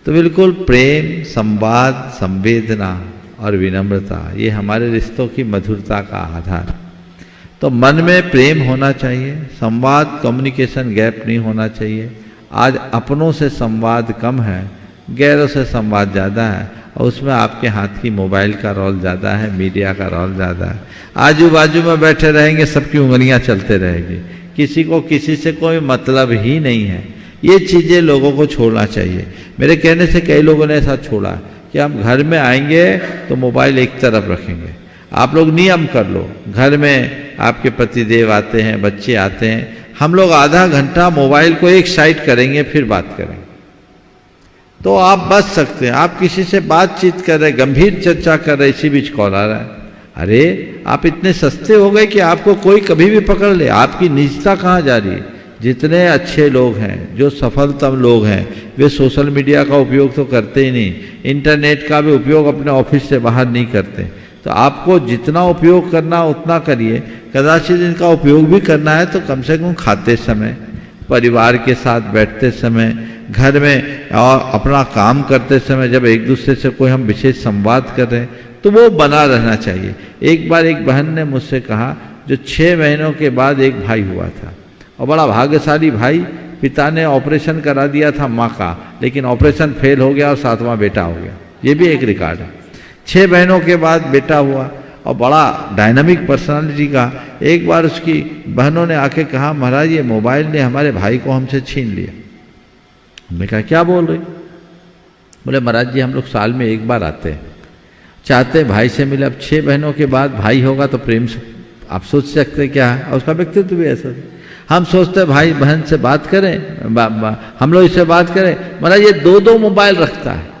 तो बिल्कुल प्रेम, संवाद, संवेदना और विनम्रता, ये हमारे रिश्तों की मधुरता का आधार। तो मन में प्रेम होना चाहिए, संवाद, कम्युनिकेशन गैप नहीं होना चाहिए। आज अपनों से संवाद कम है, गैरों से संवाद ज़्यादा है, और उसमें आपके हाथ की मोबाइल का रोल ज़्यादा है, मीडिया का रोल ज़्यादा है। आजू बाजू में बैठे रहेंगे, सबकी उंगलियां चलते रहेगी, किसी को किसी से कोई मतलब ही नहीं है। ये चीज़ें लोगों को छोड़ना चाहिए। मेरे कहने से कई लोगों ने ऐसा छोड़ा कि हम घर में आएंगे तो मोबाइल एक तरफ रखेंगे। आप लोग नियम कर लो, घर में आपके पतिदेव आते हैं, बच्चे आते हैं, हम लोग आधा घंटा मोबाइल को एक साइड करेंगे, फिर बात करेंगे, तो आप बच सकते हैं। आप किसी से बातचीत कर रहे, गंभीर चर्चा कर रहे, इसी बीच कॉल आ रहा है। अरे आप इतने सस्ते हो गए कि आपको कोई कभी भी पकड़ ले, आपकी निजता कहाँ जा रही है? जितने अच्छे लोग हैं, जो सफलतम लोग हैं, वे सोशल मीडिया का उपयोग तो करते ही नहीं, इंटरनेट का भी उपयोग अपने ऑफिस से बाहर नहीं करते। तो आपको जितना उपयोग करना उतना करिए। कदाचित इनका उपयोग भी करना है तो कम से कम खाते समय, परिवार के साथ बैठते समय, घर में और अपना काम करते समय, जब एक दूसरे से कोई हम विशेष संवाद कर रहे हैं तो वो बना रहना चाहिए। एक बार एक बहन ने मुझसे कहा, जो 6 महीनों के बाद एक भाई हुआ था, और बड़ा भाग्यशाली भाई, पिता ने ऑपरेशन करा दिया था माँ का, लेकिन ऑपरेशन फेल हो गया और 7वां बेटा हो गया। ये भी एक रिकॉर्ड है। 6 महीनों के बाद बेटा हुआ और बड़ा डायनामिक पर्सनालिटी का। एक बार उसकी बहनों ने आके कहा, महाराज ये मोबाइल ने हमारे भाई को हमसे छीन लिया। मैं कहा क्या बोल रहे? बोले महाराज जी हम लोग साल में एक बार आते हैं, चाहते हैं भाई से मिले। अब 6 महीनों के बाद भाई होगा तो प्रेम से आप सोच सकते क्या है, और उसका व्यक्तित्व भी ऐसा है। हम सोचते हैं भाई बहन से बात करें, हम लोग इससे बात करें, महाराज ये 2-2 मोबाइल रखता है।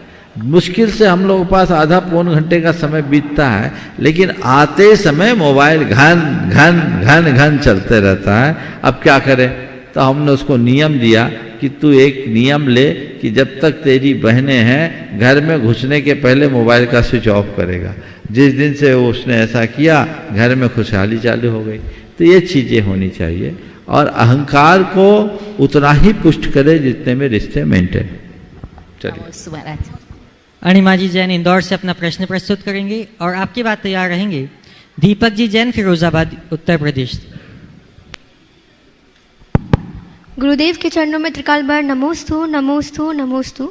मुश्किल से हम लोगों के पास आधा पौन घंटे का समय बीतता है, लेकिन आते समय मोबाइल घन घन घन घन चलते रहता है। अब क्या करें? तो हमने उसको नियम दिया कि तू एक नियम ले कि जब तक तेरी बहनें हैं, घर में घुसने के पहले मोबाइल का स्विच ऑफ करेगा। जिस दिन से उसने ऐसा किया, घर में खुशहाली चालू हो गई। तो ये चीज़ें होनी चाहिए, और अहंकार को उतना ही पुष्ट करे जितने में रिश्ते मेंटेन। चलिए महाराज। अणिमा जी जैन इंदौर से अपना प्रश्न प्रस्तुत करेंगे, और आपकी बात तैयार रहेंगे दीपक जी जैन, फिरोजाबाद, उत्तर प्रदेश। गुरुदेव के चरणों में त्रिकाल बार नमोस्तु नमोस्तु नमोस्तु।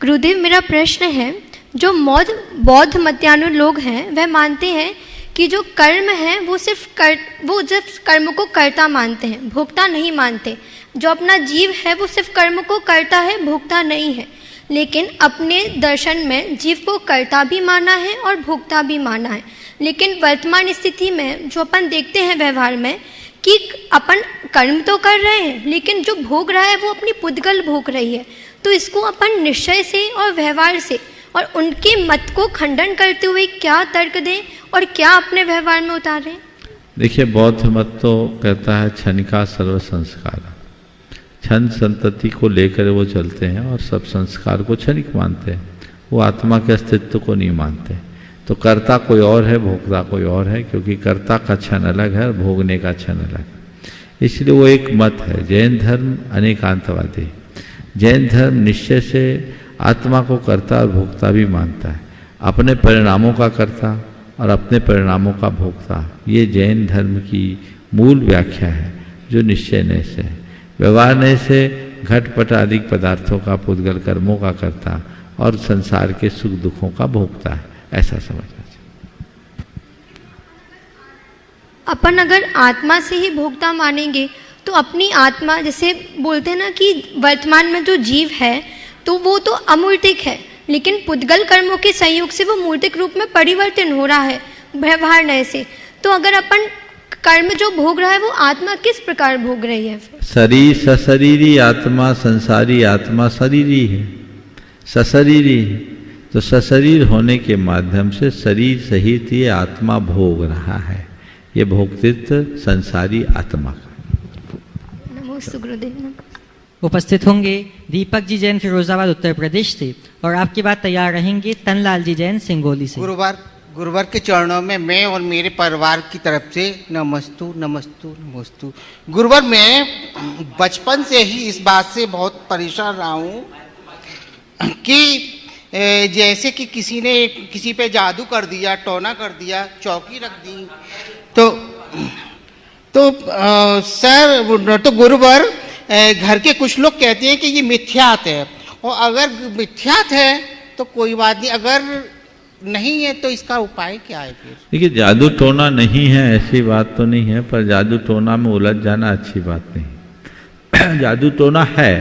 गुरुदेव मेरा प्रश्न है, जो बौद्ध मत्यानु लोग हैं वह मानते हैं कि जो कर्म है वो सिर्फ कर्म को कर्ता मानते हैं, भोक्ता नहीं मानते। जो अपना जीव है वो सिर्फ कर्म को करता है, भोक्ता नहीं है। लेकिन अपने दर्शन में जीव को कर्ता भी माना है और भोक्ता भी माना है। लेकिन वर्तमान स्थिति में जो अपन देखते हैं व्यवहार में कि अपन कर्म तो कर रहे हैं, लेकिन जो भोग रहा है वो अपनी पुद्गल भोग रही है। तो इसको अपन निश्चय से और व्यवहार से और उनके मत को खंडन करते हुए क्या तर्क दें और क्या अपने व्यवहार में उतारें? देखिए, बौद्ध मत तो कहता है क्षण का सर्व संस्कार, क्षण संतति को लेकर वो चलते हैं और सब संस्कार को क्षणिक मानते हैं। वो आत्मा के अस्तित्व को नहीं मानते। तो कर्ता कोई और है, भोक्ता कोई और है, क्योंकि कर्ता का क्षण अलग है और भोगने का क्षण अलग है। इसलिए वो एक मत है। जैन धर्म अनेकांतवादी। जैन धर्म निश्चय से आत्मा को कर्ता और भोक्ता भी मानता है, अपने परिणामों का कर्ता और अपने परिणामों का भोक्ता। ये जैन धर्म की मूल व्याख्या है, जो निश्चय ने से है। व्यवहार ने से घटपट आदि पदार्थों का, पुद्गल कर्मों का कर्ता और संसार के सुख दुखों का भोक्ता है, ऐसा समझना चाहिए। अपन अगर आत्मा से ही भोक्ता मानेंगे तो अपनी आत्मा, जैसे बोलते हैं ना कि वर्तमान में जो जीव है तो वो तो अमूर्तिक है, लेकिन पुद्गल कर्मों के संयोग से वो मूर्तिक रूप में परिवर्तन हो रहा है व्यवहार नए से। तो अगर अपन कर्म जो भोग रहा है वो आत्मा किस प्रकार भोग रही है? शरीर सशरीरी आत्मा, संसारी आत्मा शरीरी है, सशरीरी है। तो सशरीर होने के माध्यम से शरीर सहित ये आत्मा भोग रहा है। ये भोक्तित्व संसारी आत्मा का। नमोस्तु गुरुदेव। उपस्थित होंगे दीपक जी जैन, फिरोजाबाद, उत्तर प्रदेश से, और आपकी बात तैयार रहेंगे तनलाल जी जैन, सिंगोली से। गुरुवर के चरणों में मैं और मेरे परिवार की तरफ से नमस्तु नमस्तु नमस्तु। गुरुवर, मैं बचपन से ही इस बात से बहुत परेशान रहा हूँ कि जैसे कि किसी ने किसी पे जादू कर दिया, टोना कर दिया, चौकी रख दी, तो सर, तो गुरुवर घर के कुछ लोग कहते हैं कि ये मिथ्यात है, और अगर मिथ्यात है तो कोई बात नहीं, अगर नहीं है तो इसका उपाय क्या है फिर? देखिए, जादू टोना नहीं है ऐसी बात तो नहीं है, पर जादू टोना में उलझ जाना अच्छी बात नहीं। जादू टोना है,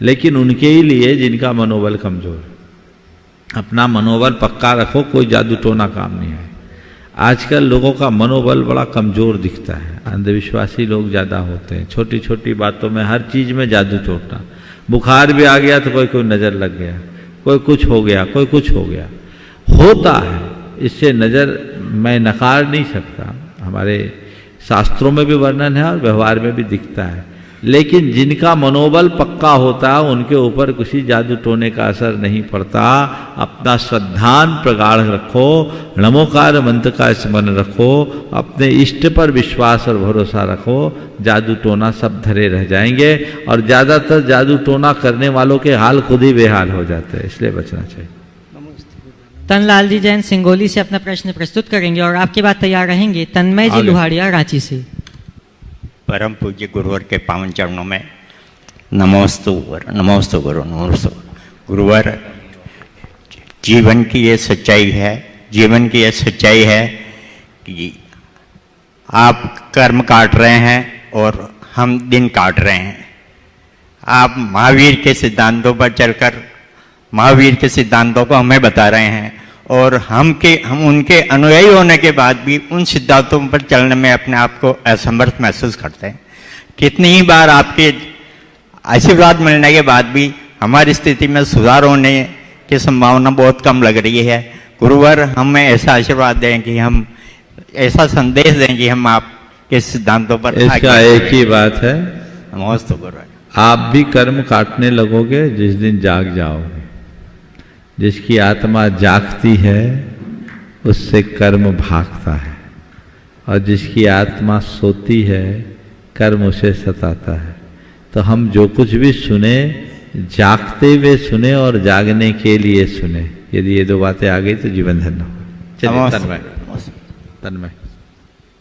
लेकिन उनके ही लिए जिनका मनोबल कमजोर है। अपना मनोबल पक्का रखो, कोई जादू टोना काम नहीं है। आजकल लोगों का मनोबल बड़ा कमजोर दिखता है, अंधविश्वासी लोग ज़्यादा होते हैं, छोटी छोटी बातों में हर चीज़ में जादू टोना। बुखार भी आ गया तो कोई नज़र लग गया, कोई कुछ हो गया, कोई कुछ हो गया, होता है। इससे नज़र मैं नकार नहीं सकता, हमारे शास्त्रों में भी वर्णन है और व्यवहार में भी दिखता है। लेकिन जिनका मनोबल पक्का होता है उनके ऊपर किसी जादू टोने का असर नहीं पड़ता। अपना श्रद्धान प्रगाढ़ रखो, नमोकार मंत्र का स्मरण रखो, अपने इष्ट पर विश्वास और भरोसा रखो, जादू टोना सब धरे रह जाएंगे। और ज़्यादातर जादू टोना करने वालों के हाल खुद ही बेहाल हो जाते हैं, इसलिए बचना चाहिए। तनलाल जी जैन सिंगोली से अपना प्रश्न प्रस्तुत करेंगे और आपके बाद तैयार रहेंगे तन्मय जी लुहाड़िया रांची से। परम पूज्य गुरुवर के पावन चरणों में नमोस्तु नमोस्तु गुरु नमोस्तु। गुरुवर, जीवन की ये सच्चाई है, जीवन की ये सच्चाई है कि आप कर्म काट रहे हैं और हम दिन काट रहे हैं। आप महावीर के सिद्धांतों पर चलकर महावीर के सिद्धांतों को हमें बता रहे हैं, और हम उनके अनुयायी होने के बाद भी उन सिद्धांतों पर चलने में अपने आप को असमर्थ महसूस करते हैं। कितनी ही बार आपके आशीर्वाद मिलने के बाद भी हमारी स्थिति में सुधार होने की संभावना बहुत कम लग रही है। गुरुवर, हमें ऐसा आशीर्वाद दें कि हम ऐसा संदेश दें कि हम आपके सिद्धांतों पर। इसका एक ही बात है, नमस्ते गुरुवर। आप भी कर्म काटने लगोगे जिस दिन जाग जाओगे। जिसकी आत्मा जागती है उससे कर्म भागता है, और जिसकी आत्मा सोती है कर्म उसे सताता है। तो हम जो कुछ भी सुने जागते हुए सुने और जागने के लिए सुने। यदि ये दो बातें आ गई तो जीवन धन्य हो। चलिए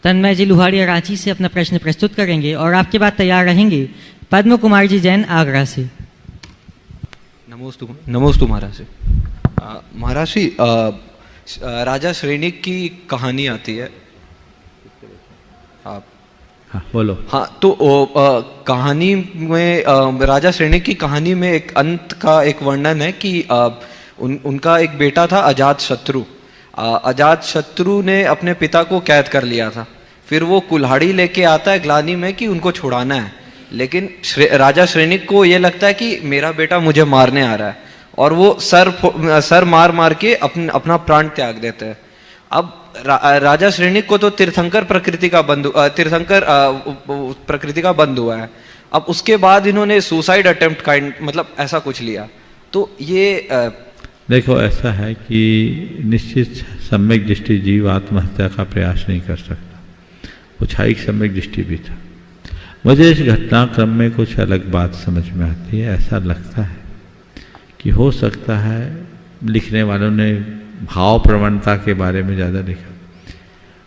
तन्मय जी लुहाड़िया रांची से अपना प्रश्न प्रस्तुत करेंगे और आपके बाद तैयार रहेंगे पद्म कुमार जी जैन आगरा से। नमोस्तु महाराज जी। महाराज जी, राजा श्रेणिक की कहानी आती है। आप हाँ बोलो। हाँ, तो कहानी में राजा श्रेणिक की कहानी में एक अंत का एक वर्णन है कि उनका एक बेटा था अजात शत्रु। अजात शत्रु ने अपने पिता को कैद कर लिया था। फिर वो कुल्हाड़ी लेके आता है ग्लानी में कि उनको छुड़ाना है, लेकिन राजा श्रेणिक को ये लगता है कि मेरा बेटा मुझे मारने आ रहा है, और वो सर मार मार के अपना प्राण त्याग देते हैं। अब राजा श्रेणिक को तो तीर्थंकर प्रकृति का बंद हुआ है। अब उसके बाद इन्होंने सुसाइड अटेम्प्ट मतलब ऐसा कुछ लिया। तो ये देखो, ऐसा है कि निश्चित सम्यक दृष्टि जीव आत्महत्या का प्रयास नहीं कर सकता, उछाई सम्यक दृष्टि भी था। मुझे इस घटनाक्रम में कुछ अलग बात समझ में आती है। ऐसा लगता है कि हो सकता है लिखने वालों ने भाव प्रवणता के बारे में ज़्यादा लिखा।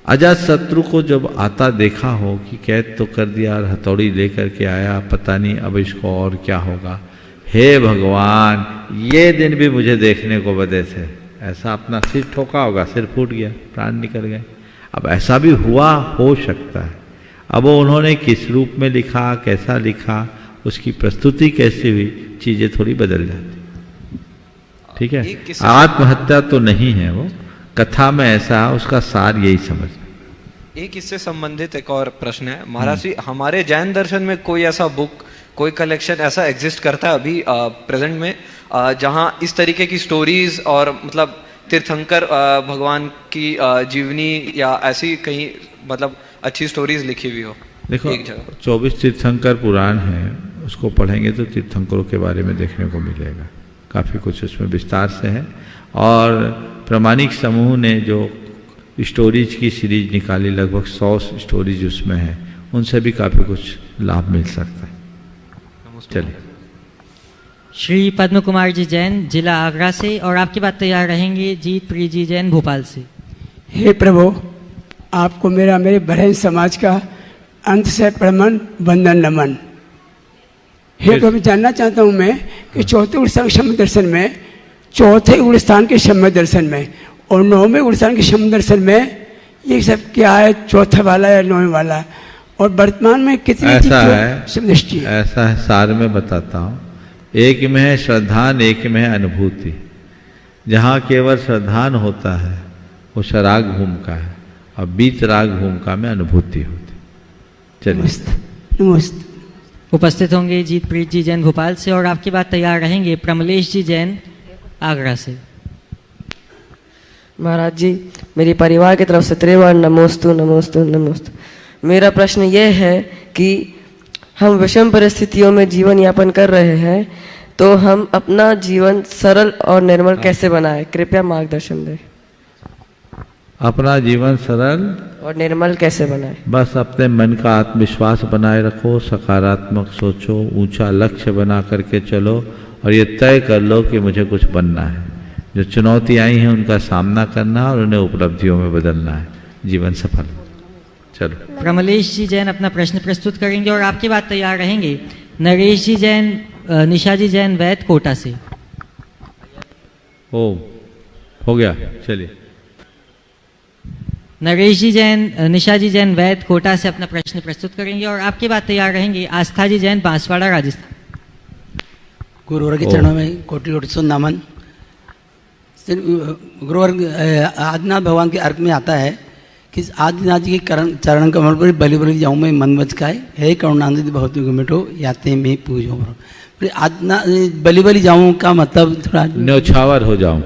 अजात शत्रु को जब आता देखा हो कि कैद तो कर दिया और हथौड़ी लेकर के आया, पता नहीं अब इसको और क्या होगा। हे भगवान, ये दिन भी मुझे देखने को बदे थे। ऐसा अपना सिर ठोका होगा, सिर फूट गया, प्राण निकल गए। अब ऐसा भी हुआ हो सकता है। अब वो उन्होंने किस रूप में लिखा, कैसा लिखा, उसकी प्रस्तुति कैसी हुई, चीज़ें थोड़ी बदल जाती। ठीक है, आत्महत्या तो नहीं है वो, कथा में ऐसा है, उसका सार यही समझ। एक इससे संबंधित एक और प्रश्न है महाराज जी। हमारे जैन दर्शन में कोई ऐसा बुक, कोई कलेक्शन ऐसा एग्जिस्ट करता है अभी प्रेजेंट में, जहां इस तरीके की स्टोरीज और मतलब तीर्थंकर भगवान की जीवनी या ऐसी कहीं मतलब अच्छी स्टोरीज लिखी हुई हो? देखो, 24 तीर्थंकर पुराण है, उसको पढ़ेंगे तो तीर्थंकरों के बारे में देखने को मिलेगा। काफ़ी कुछ उसमें विस्तार से है। और प्रामाणिक समूह ने जो स्टोरीज की सीरीज निकाली, लगभग 100 स्टोरीज उसमें है, उनसे भी काफ़ी कुछ लाभ मिल सकता है। चलिए। श्री पद्म कुमार जी जैन, जिला आगरा से, और आपकी बात तैयार रहेंगे जीत प्री जी जैन, भोपाल से। हे प्रभु, आपको मेरा मेरे बहन समाज का अंत से प्रणाम, वंदन, नमन। हे प्रभु, जानना चाहता हूँ मैं कि चौथे उड़स्थान के शम्य दर्शन में, चौथे उड़स्थान के शम्य दर्शन में और 9वें उड़स्थान के शम्य दर्शन में ये सब क्या है, चौथा वाला या 9वें वाला, और वर्तमान में कितनी ऐसा है, सार में बताता हूँ। एक में है श्रद्धान, एक में है अनुभूति। जहाँ केवल श्रद्धान होता है वो शराग भूमिका है, और बीत राग भूमिका में अनुभूति होती। चलिए। नमस्ते। उपस्थित होंगे जीतप्रीत जी जैन, भोपाल से, और आपकी बात तैयार रहेंगे प्रमलेश जी जैन, आगरा से। महाराज जी, मेरी परिवार की तरफ से त्रिवार नमोस्तु नमोस्तु नमोस्तु। मेरा प्रश्न ये है कि हम विषम परिस्थितियों में जीवन यापन कर रहे हैं, तो हम अपना जीवन सरल और निर्मल कैसे बनाएं? कृपया मार्गदर्शन दें। अपना जीवन सरल और निर्मल कैसे बनाएं? बस अपने मन का आत्मविश्वास बनाए रखो, सकारात्मक सोचो, ऊंचा लक्ष्य बना करके चलो, और ये तय कर लो कि मुझे कुछ बनना है। जो चुनौती आई हैं उनका सामना करना और उन्हें उपलब्धियों में बदलना है, जीवन सफल। चलो। प्रमलेश जी जैन अपना प्रश्न प्रस्तुत करेंगे, और आपकी बात तैयार रहेंगे नरेश जी जैन, निशा जी जैन, वैद, कोटा से। ओ, हो गया, चलिए। नरेश जी जैन, निशा जी जैन, वैद, कोटा से अपना प्रश्न प्रस्तुत करेंगे, और आपकी बात तैयार रहेंगे आस्था जी जैन, बांसवाड़ा, राजस्थान। गुरुवर के चरणों में कोटि कोटि सौ नमन। गुरुवर, आदिनाथ भगवान के अर्थ में आता है कि आदिनाथ जी के चरण कमल पर बलि बलि जाऊँ मैं मन बचकाए, हे करुणानिधि बहुत मिटो याते में पूजो। फिर आदिनाथ बलि बलि जाऊँ का मतलब थोड़ा न्यौछावर हो जाऊं,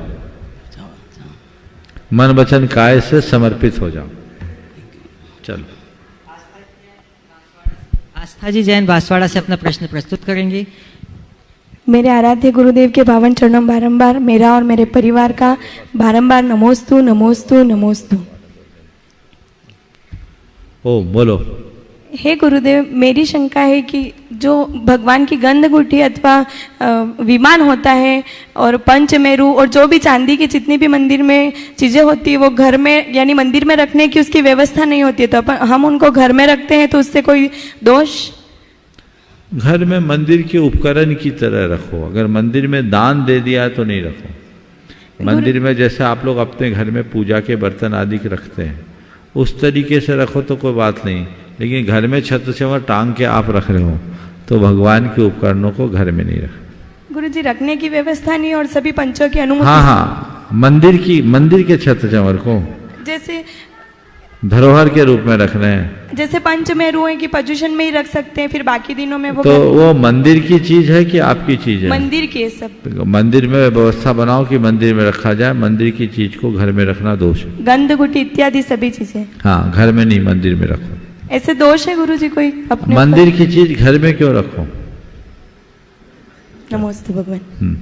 मन वचन काय से समर्पित हो जाओ। चलो। आस्था जी जैन, बांसवाड़ा से अपना प्रश्न प्रस्तुत करेंगे। मेरे आराध्य गुरुदेव के पावन चरणों बारंबार मेरा और मेरे परिवार का बारंबार नमोस्तु नमोस्तु नमोस्तु। ओ, बोलो। हे गुरुदेव, मेरी शंका है कि जो भगवान की गंध गुठी अथवा विमान होता है और पंचमेरु और जो भी चांदी की जितनी भी मंदिर में चीज़ें होती है, वो घर में यानी मंदिर में रखने की उसकी व्यवस्था नहीं होती है, तो हम उनको घर में रखते हैं, तो उससे कोई दोष? घर में मंदिर के उपकरण की तरह रखो। अगर मंदिर में दान दे दिया तो नहीं रखो। मंदिर में जैसे आप लोग अपने घर में पूजा के बर्तन आदि रखते हैं, उस तरीके से रखो तो कोई बात नहीं। लेकिन घर में छत से वहाँ टांग के आप रख रहे हो तो भगवान के उपकरणों को घर में नहीं रख। गुरुजी, रखने की व्यवस्था नहीं और सभी पंचों की अनुमति। हाँ, मंदिर के छत चंवर को जैसे धरोहर के रूप में रखना है। जैसे पंचमेरु है कि पोजीशन में ही रख सकते हैं, फिर बाकी दिनों में वो तो वो मंदिर की चीज है कि आपकी चीज है? मंदिर की सब। मंदिर में व्यवस्था बनाओ कि मंदिर में रखा जाए। मंदिर की चीज को घर में रखना दोष है। गंध गुटी इत्यादि सभी चीजें। हाँ, घर में नहीं, मंदिर में रखो। ऐसे दोष है गुरुजी कोई अपने? मंदिर की चीज घर में क्यों रखो? नमोस्तु भगवान।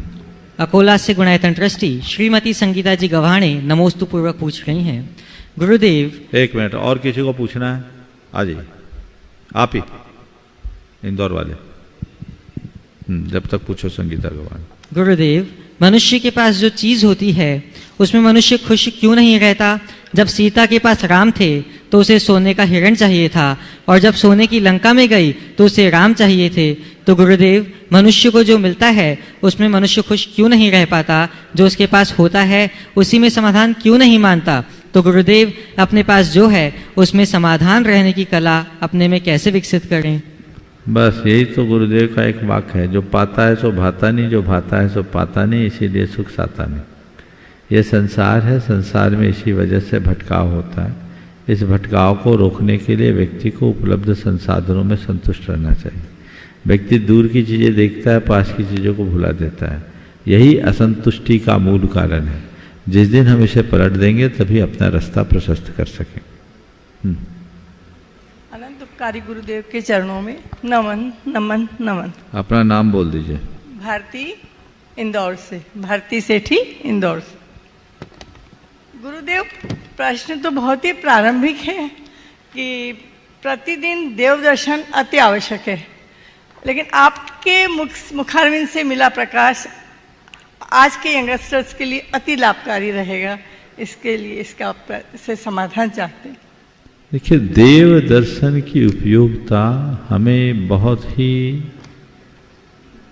अकोला से गुणायतन ट्रस्टी श्रीमती संगीता जी गव्हाणे नमोस्तु पूर्वक पूछ रही हैं, गुरुदेव। एक मिनट, और किसी को पूछना है? आ जाइए, आप ही इंदौर वाले। जब तक पूछो संगीता गव्हाणे। गुरुदेव, मनुष्य के पास जो चीज होती है उसमें मनुष्य खुश क्यों नहीं रहता? जब सीता के पास राम थे तो उसे सोने का हिरण चाहिए था, और जब सोने की लंका में गई तो उसे राम चाहिए थे। तो गुरुदेव, मनुष्य को जो मिलता है उसमें मनुष्य खुश क्यों नहीं रह पाता? जो उसके पास होता है उसी में समाधान क्यों नहीं मानता? तो गुरुदेव, अपने पास जो है उसमें समाधान रहने की कला अपने में कैसे विकसित करें? बस यही तो गुरुदेव का एक वाक्य है, जो पाता है सो भाता नहीं, जो भाता है सो पाता नहीं, इसीलिए सुख साता नहीं। ये संसार है, संसार में इसी वजह से भटकाव होता है। इस भटकाव को रोकने के लिए व्यक्ति को उपलब्ध संसाधनों में संतुष्ट रहना चाहिए। व्यक्ति दूर की चीज़ें देखता है, पास की चीज़ों को भुला देता है। यही असंतुष्टि का मूल कारण है। जिस दिन हम इसे पलट देंगे तभी अपना रास्ता प्रशस्त कर सकें। अनंत उपकारी गुरुदेव के चरणों में नमन नमन नमन। अपना नाम बोल दीजिए। भारती, इंदौर से। भारती सेठी, इंदौर से। गुरुदेव, प्रश्न तो बहुत ही प्रारंभिक है कि प्रतिदिन देव दर्शन अति आवश्यक है, लेकिन आपके मुखारविंद से मिला प्रकाश आज के यंगस्टर्स के लिए अति लाभकारी रहेगा। इसके लिए इसका से समाधान चाहते हैं। देखिए, देव दर्शन की उपयोगिता हमें बहुत ही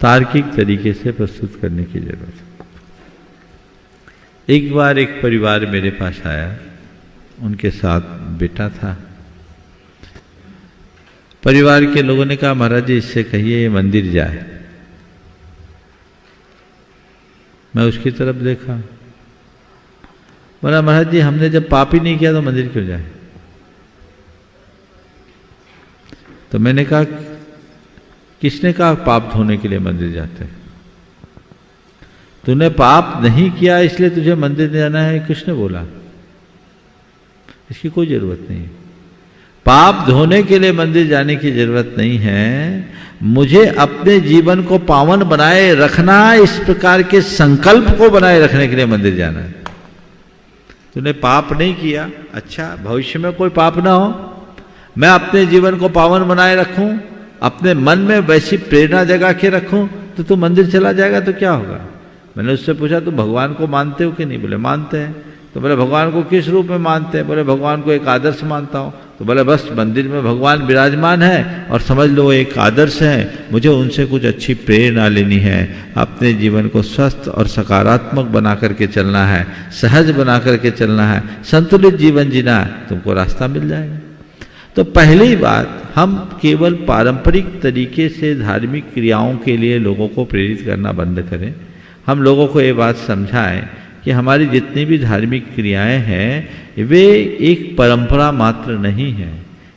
तार्किक तरीके से प्रस्तुत करने की जरूरत है। एक बार एक परिवार मेरे पास आया, उनके साथ बेटा था। परिवार के लोगों ने कहा, महाराज जी इससे कहिए ये मंदिर जाए। मैं उसकी तरफ देखा, बोला महाराज जी हमने जब पाप ही नहीं किया तो मंदिर क्यों जाए? तो मैंने कहा, किसने कहा पाप धोने के लिए मंदिर जाते हैं? तूने पाप नहीं किया इसलिए तुझे मंदिर जाना है, किसने बोला? इसकी कोई जरूरत नहीं है। पाप धोने के लिए मंदिर जाने की जरूरत नहीं है। मुझे अपने जीवन को पावन बनाए रखना, इस प्रकार के संकल्प को बनाए रखने के लिए मंदिर जाना है। तूने पाप नहीं किया, अच्छा भविष्य में कोई पाप ना हो, मैं अपने जीवन को पावन बनाए रखूं, अपने मन में वैसी प्रेरणा जगा के रखूं, तो तू मंदिर चला जाएगा तो क्या होगा? मैंने उससे पूछा, तुम भगवान को मानते हो कि नहीं? बोले मानते हैं। तो बोले भगवान को किस रूप में मानते हैं? बोले भगवान को एक आदर्श मानता हूँ। तो बोले बस मंदिर में भगवान विराजमान है और समझ लो एक आदर्श है, मुझे उनसे कुछ अच्छी प्रेरणा लेनी है, अपने जीवन को स्वस्थ और सकारात्मक बना करके चलना है, सहज बना करके चलना है, संतुलित जीवन जीना है, तुमको रास्ता मिल जाएगा। तो पहली बात, हम केवल पारंपरिक तरीके से धार्मिक क्रियाओं के लिए लोगों को प्रेरित करना बंद करें। हम लोगों को ये बात समझाएं कि हमारी जितनी भी धार्मिक क्रियाएं हैं वे एक परंपरा मात्र नहीं है,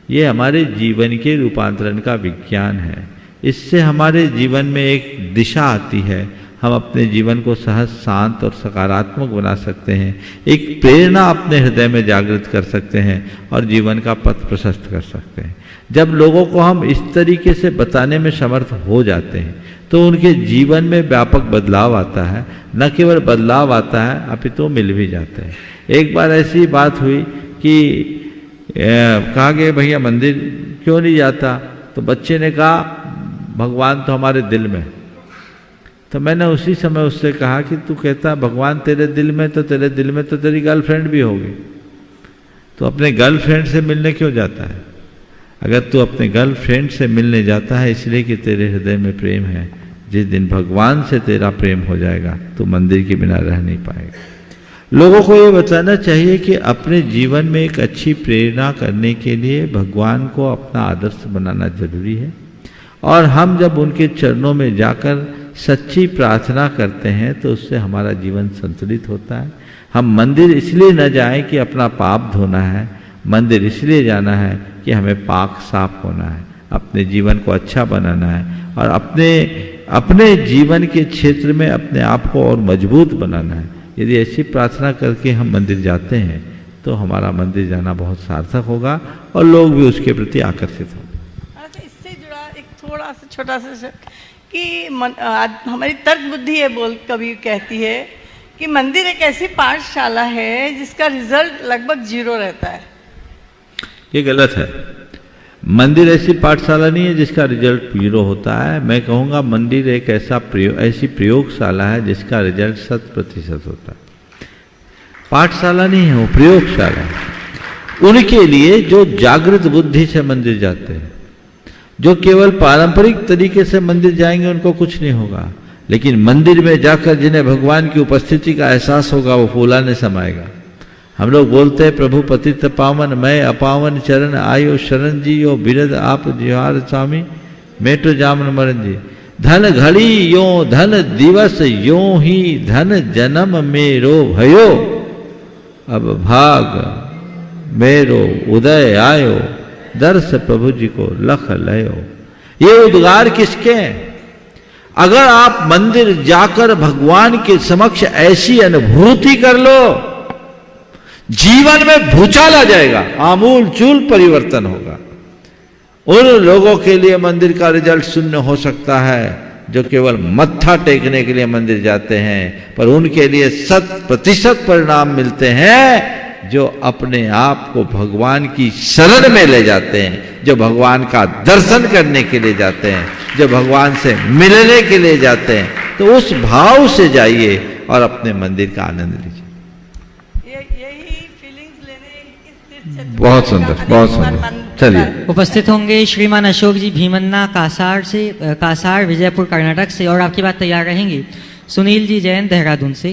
ये हमारे जीवन के रूपांतरण का विज्ञान है। इससे हमारे जीवन में एक दिशा आती है, हम अपने जीवन को सहज, शांत और सकारात्मक बना सकते हैं, एक प्रेरणा अपने हृदय में जागृत कर सकते हैं और जीवन का पथ प्रशस्त कर सकते हैं। जब लोगों को हम इस तरीके से बताने में समर्थ हो जाते हैं तो उनके जीवन में व्यापक बदलाव आता है। न केवल बदलाव आता है, अपितु मिल भी जाते हैं। एक बार ऐसी बात हुई कि कहा गया भैया मंदिर क्यों नहीं जाता? तो बच्चे ने कहा भगवान तो हमारे दिल में। तो मैंने उसी समय उससे कहा कि तू कहता भगवान तेरे दिल में, तो तेरे दिल में तो तेरी गर्लफ्रेंड भी होगी, तो अपने गर्लफ्रेंड से मिलने क्यों जाता है? अगर तू अपने गर्लफ्रेंड से मिलने जाता है इसलिए कि तेरे हृदय में प्रेम है, जिस दिन भगवान से तेरा प्रेम हो जाएगा तो मंदिर के बिना रह नहीं पाएगा। लोगों को ये बताना चाहिए कि अपने जीवन में एक अच्छी प्रेरणा करने के लिए भगवान को अपना आदर्श बनाना जरूरी है, और हम जब उनके चरणों में जाकर सच्ची प्रार्थना करते हैं तो उससे हमारा जीवन संतुलित होता है। हम मंदिर इसलिए न जाएं कि अपना पाप धोना है, मंदिर इसलिए जाना है कि हमें पाक साफ होना है, अपने जीवन को अच्छा बनाना है और अपने जीवन के क्षेत्र में अपने आप को और मजबूत बनाना है। यदि ऐसी प्रार्थना करके हम मंदिर जाते हैं तो हमारा मंदिर जाना बहुत सार्थक होगा और लोग भी उसके प्रति आकर्षित होंगे। अच्छा, इससे जुड़ा एक थोड़ा सा छोटा सा कि हमारी तर्क बुद्धि ये कभी कहती है कि मंदिर एक ऐसी पाठशाला है जिसका रिजल्ट लगभग 0 रहता है। ये गलत है। मंदिर ऐसी पाठशाला नहीं है जिसका रिजल्ट 0 होता है। मैं कहूँगा मंदिर एक ऐसी प्रयोगशाला है जिसका रिजल्ट 100% होता है। पाठशाला नहीं है, वो प्रयोगशाला है। उनके लिए जो जागृत बुद्धि से मंदिर जाते हैं, जो केवल पारंपरिक तरीके से मंदिर जाएंगे उनको कुछ नहीं होगा, लेकिन मंदिर में जाकर जिन्हें भगवान की उपस्थिति का एहसास होगा वो फूलाने समाएगा। हम लोग बोलते हैं प्रभु पतित पावन मैं अपावन चरण आयो शरण जी यो बिरद आप जिहार स्वामी मेटो जामन मरण जी। धन घड़ी यो धन दिवस यो ही धन जन्म मेरो भयो, अब भाग मेरो उदय आयो दर्श प्रभु जी को लख लयो। ये उद्गार किसके हैं? अगर आप मंदिर जाकर भगवान के समक्ष ऐसी अनुभूति कर लो, जीवन में भूचाल आ जाएगा, आमूल चूल परिवर्तन होगा। उन लोगों के लिए मंदिर का रिजल्ट 0 हो सकता है जो केवल मत्था टेकने के लिए मंदिर जाते हैं, पर उनके लिए 100% परिणाम मिलते हैं जो अपने आप को भगवान की शरण में ले जाते हैं, जो भगवान का दर्शन करने के लिए जाते हैं, जो भगवान से मिलने के लिए जाते हैं। तो उस भाव से जाइए और अपने मंदिर का आनंद लीजिए। बहुत सुंदर, बहुत सुंदर। चलिए, उपस्थित होंगे श्रीमान अशोक जी भीमन्ना कासार विजयपुर कर्नाटक से, और आपकी बात तैयार रहेंगी सुनील जी जैन देहरादून से।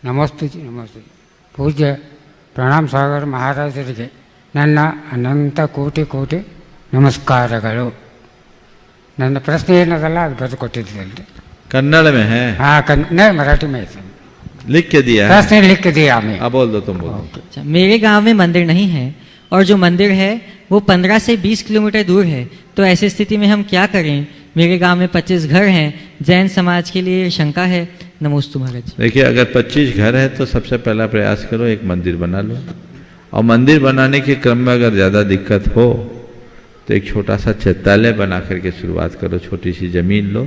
ನಮಸ್ತೆ ಜಿ, ನಮಸ್ತೆ ಪೂಜ್ಯ ಪ್ರಣಾಮ್ ಸಾಗರ್ ಮಹಾರಾಜರಿಗೆ ನನ್ನ ಅನಂತ ಕೋಟಿ ಕೋಟಿ ನಮಸ್ಕಾರಗಳು. ನನ್ನ ಪ್ರಶ್ನೆ ಏನದಲ್ಲ ಅದು ಬರೆದು ಕೊಟ್ಟಿದ್ದೆ. कन्नड़ में है? हाँ, नहीं मराठी में लिख के दिया है। प्रश्न लिख के दिया हमें। अब बोल दो, तुम बोलो। मेरे गांव में मंदिर नहीं है और जो मंदिर है वो 15 से 20 किलोमीटर दूर है, तो ऐसी स्थिति में हम क्या करें? मेरे गांव में 25 घर हैं, जैन समाज के लिए शंका है। नमोस्तु महाराज। देखिए, अगर 25 घर है तो सबसे पहला प्रयास करो एक मंदिर बना लो, और मंदिर बनाने के क्रम में अगर ज़्यादा दिक्कत हो तो एक छोटा सा चैत्यालय बना करके शुरुआत करो। छोटी सी जमीन लो,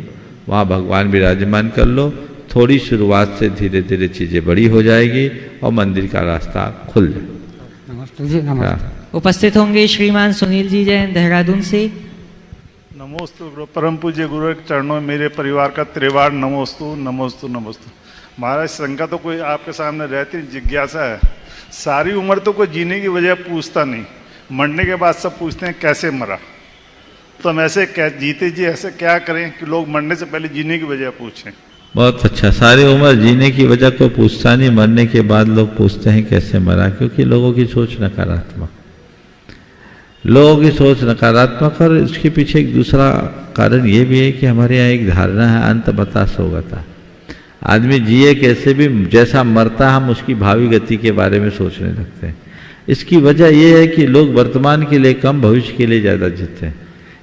वहाँ भगवान विराजमान कर लो। थोड़ी शुरुआत से धीरे धीरे चीज़ें बड़ी हो जाएगी और मंदिर का रास्ता खुल जाए। नमस्ते जी, नमस्ते। उपस्थित होंगे श्रीमान सुनील जी जैन देहरादून से। नमोस्तु। परम पूज्य गुरु के चरणों में मेरे परिवार का त्रिवार नमोस्तु, नमोस्तु, नमोस्तु। महाराज, शंका तो कोई आपके सामने रहती, जिज्ञासा है। सारी उम्र तो कोई जीने की वजह पूछता नहीं, मरने के बाद सब पूछते हैं कैसे मरा। तो हम ऐसे जीते जी ऐसे क्या करें कि लोग मरने से पहले जीने की वजह पूछें। बहुत अच्छा। सारी उम्र जीने की वजह कोई पूछता नहीं, मरने के बाद लोग पूछते हैं कैसे मरा, क्योंकि लोगों की सोच नकारात्मक, लोगों की सोच नकारात्मक। और इसके पीछे एक दूसरा कारण ये भी है कि हमारे यहाँ एक धारणा है अंत मता सो गता। आदमी जिए कैसे भी, जैसा मरता हम उसकी भावी गति के बारे में सोचने लगते हैं। इसकी वजह यह है कि लोग वर्तमान के लिए कम, भविष्य के लिए ज़्यादा जीते हैं।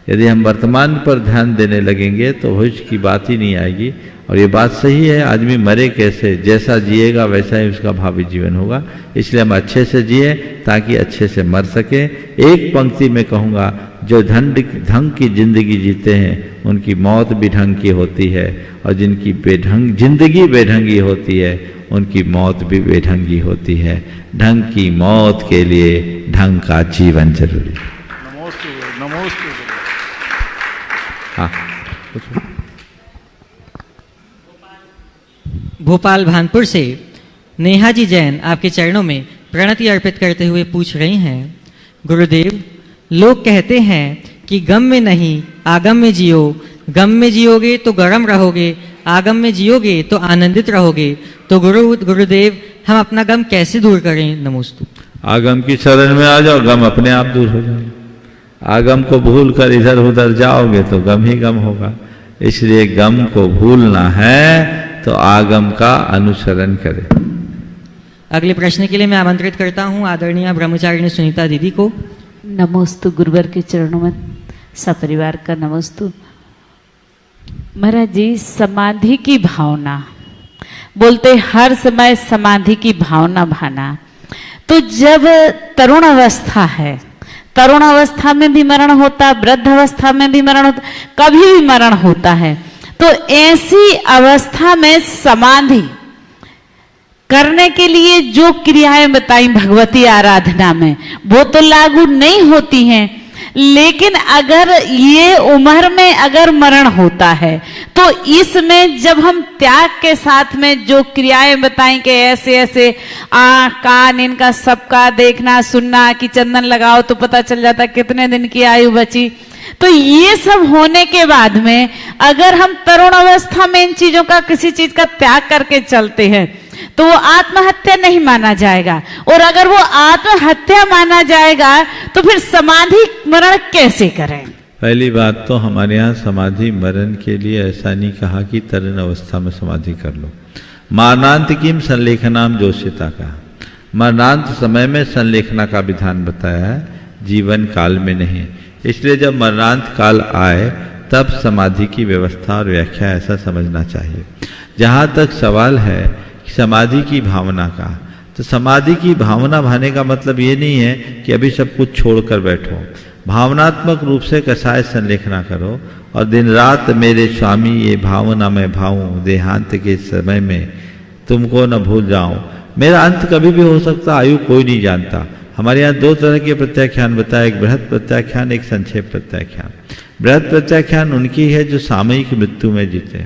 यदि हम वर्तमान पर ध्यान देने लगेंगे तो भविष्य की बात ही नहीं आएगी। और ये बात सही है, आदमी मरे कैसे, जैसा जिएगा वैसा ही उसका भावी जीवन होगा। इसलिए हम अच्छे से जिए ताकि अच्छे से मर सके। एक पंक्ति में कहूँगा, जो ढंग की जिंदगी जीते हैं उनकी मौत भी ढंग की होती है, और जिनकी जिंदगी बेढंगी होती है उनकी मौत भी बेढंगी होती है। ढंग की मौत के लिए ढंग का जीवन जरूरी। नमोस्तु, नमोस्तु। हाँ, भोपाल भानपुर से नेहा जी जैन आपके चरणों में प्रणति अर्पित करते हुए पूछ रही हैं, गुरुदेव, लोग कहते हैं कि गम में नहीं आगम में जियो, गम में जियोगे तो गरम रहोगे, आगम में जियोगे तो आनंदित रहोगे। तो गुरुदेव, हम अपना गम कैसे दूर करें? नमोस्तु। आगम की शरण में आ जाओ, गम अपने आप दूर हो जाएगा। आगम को भूल कर इधर उधर जाओगे तो गम ही गम होगा। इसलिए गम को भूलना है तो आगम का अनुसरण करें। अगले प्रश्न के लिए मैं आमंत्रित करता हूं आदरणीय ब्रह्मचारिणी सुनीता दीदी को। नमोस्तु। गुरुवर के चरणों में सपरिवार का नमोस्तु। महाराज जी, समाधि की भावना बोलते हर समय समाधि की भावना भाना, तो जब तरुण अवस्था है, तरुण अवस्था में भी मरण होता, वृद्ध अवस्था में भी मरण होता, कभी भी मरण होता है, तो ऐसी अवस्था में समाधि करने के लिए जो क्रियाएं बताई भगवती आराधना में वो तो लागू नहीं होती हैं। लेकिन अगर ये उम्र में अगर मरण होता है तो इसमें जब हम त्याग के साथ में जो क्रियाएं बताई कि ऐसे ऐसे आँख कान इनका सबका देखना सुनना, कि चंदन लगाओ तो पता चल जाता कितने दिन की आयु बची, तो ये सब होने के बाद में अगर हम तरुण अवस्था में इन चीजों का किसी चीज का त्याग करके चलते हैं तो वो आत्महत्या नहीं माना जाएगा। और अगर वो आत्महत्या माना जाएगा तो फिर समाधि मरण कैसे करें? पहली बात तो हमारे यहाँ समाधि मरण के लिए ऐसा नहीं कहा कि तरुण अवस्था में समाधि कर लो। मरणांत किम संलेखनाम जोशिता का, मरणांत समय में संलेखना का विधान बताया है, जीवन काल में नहीं। इसलिए जब मरणांत काल आए तब समाधि की व्यवस्था और व्याख्या ऐसा समझना चाहिए। जहाँ तक सवाल है समाधि की भावना का, तो समाधि की भावना भाने का मतलब ये नहीं है कि अभी सब कुछ छोड़कर बैठो। भावनात्मक रूप से कसाय संलेखना करो और दिन रात मेरे स्वामी ये भावना में भाऊं, देहांत के समय में तुमको न भूल जाऊं। मेरा अंत कभी भी हो सकता, आयु कोई नहीं जानता। हमारे यहाँ दो तरह के प्रत्याख्यान बताए, एक बृहद प्रत्याख्यान, एक संक्षेप प्रत्याख्यान। बृहद प्रत्याख्यान उनकी है जो सामयिक मृत्यु में जीते,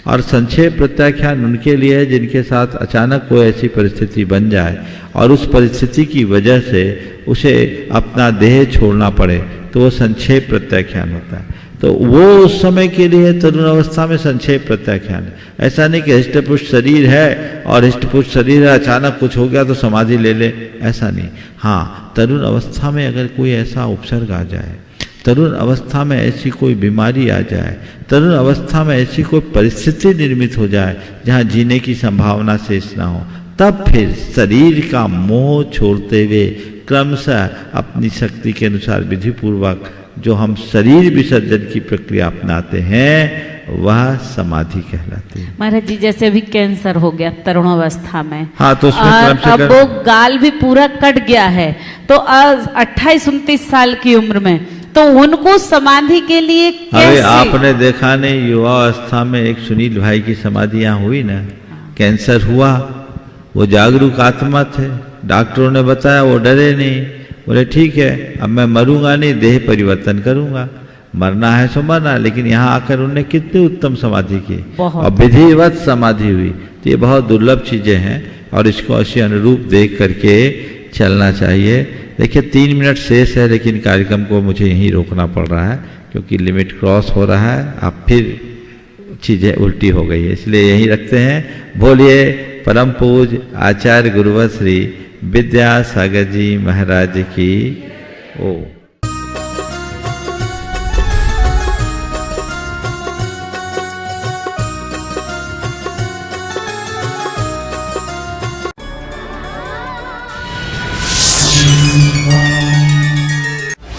और संक्षेप प्रत्याख्यान उनके लिए है जिनके साथ अचानक कोई ऐसी परिस्थिति बन जाए और उस परिस्थिति की वजह से उसे अपना देह छोड़ना पड़े, तो वो संक्षेप प्रत्याख्यान होता है। तो वो उस समय के लिए तरुण अवस्था में संक्षेप प्रत्याख्यान है। ऐसा नहीं कि हृष्टपुष्ट शरीर है और हृष्टपुष्ट शरीर है, अचानक कुछ हो गया तो समाधि ले ले, ऐसा नहीं। हाँ, तरुण अवस्था में अगर कोई ऐसा उपसर्ग आ जाए, तरुण अवस्था में ऐसी कोई बीमारी आ जाए, तरुण अवस्था में ऐसी कोई परिस्थिति निर्मित हो जाए जहाँ जीने की संभावना शेष ना हो, तब फिर शरीर का मोह छोड़ते हुए क्रमशः अपनी शक्ति के अनुसार विधि पूर्वक जो हम शरीर विसर्जन की प्रक्रिया अपनाते हैं वह समाधि कहलाती है। महाराज जी, जैसे अभी कैंसर हो गया तरुण अवस्था में, हाँ, तो उसमें अब वो गाल भी पूरा कट गया है, तो 28-29 साल की उम्र में, तो उनको समाधि के लिए कैसे? अरे आपने देखा नहीं, युवा अवस्था में एक सुनील भाई की समाधि यहाँ हुई ना, कैंसर हुआ, वो जागरूक आत्मा थे, डॉक्टरों ने बताया, वो डरे नहीं, बोले ठीक है अब मैं मरूंगा नहीं, देह परिवर्तन करूंगा, मरना है सो मरना। लेकिन यहाँ आकर उन्होंने कितनी उत्तम समाधि की और विधिवत समाधि हुई। तो ये बहुत दुर्लभ चीजें हैं और इसको ऐसे अनुरूप देख करके चलना चाहिए। देखिए 3 मिनट शेष है, लेकिन कार्यक्रम को मुझे यहीं रोकना पड़ रहा है क्योंकि लिमिट क्रॉस हो रहा है। अब फिर चीजें उल्टी हो गई है, इसलिए यहीं रखते हैं। बोलिए परम पूज आचार्य गुरुवर श्री विद्यासागर जी महाराज की ओ। Thank you.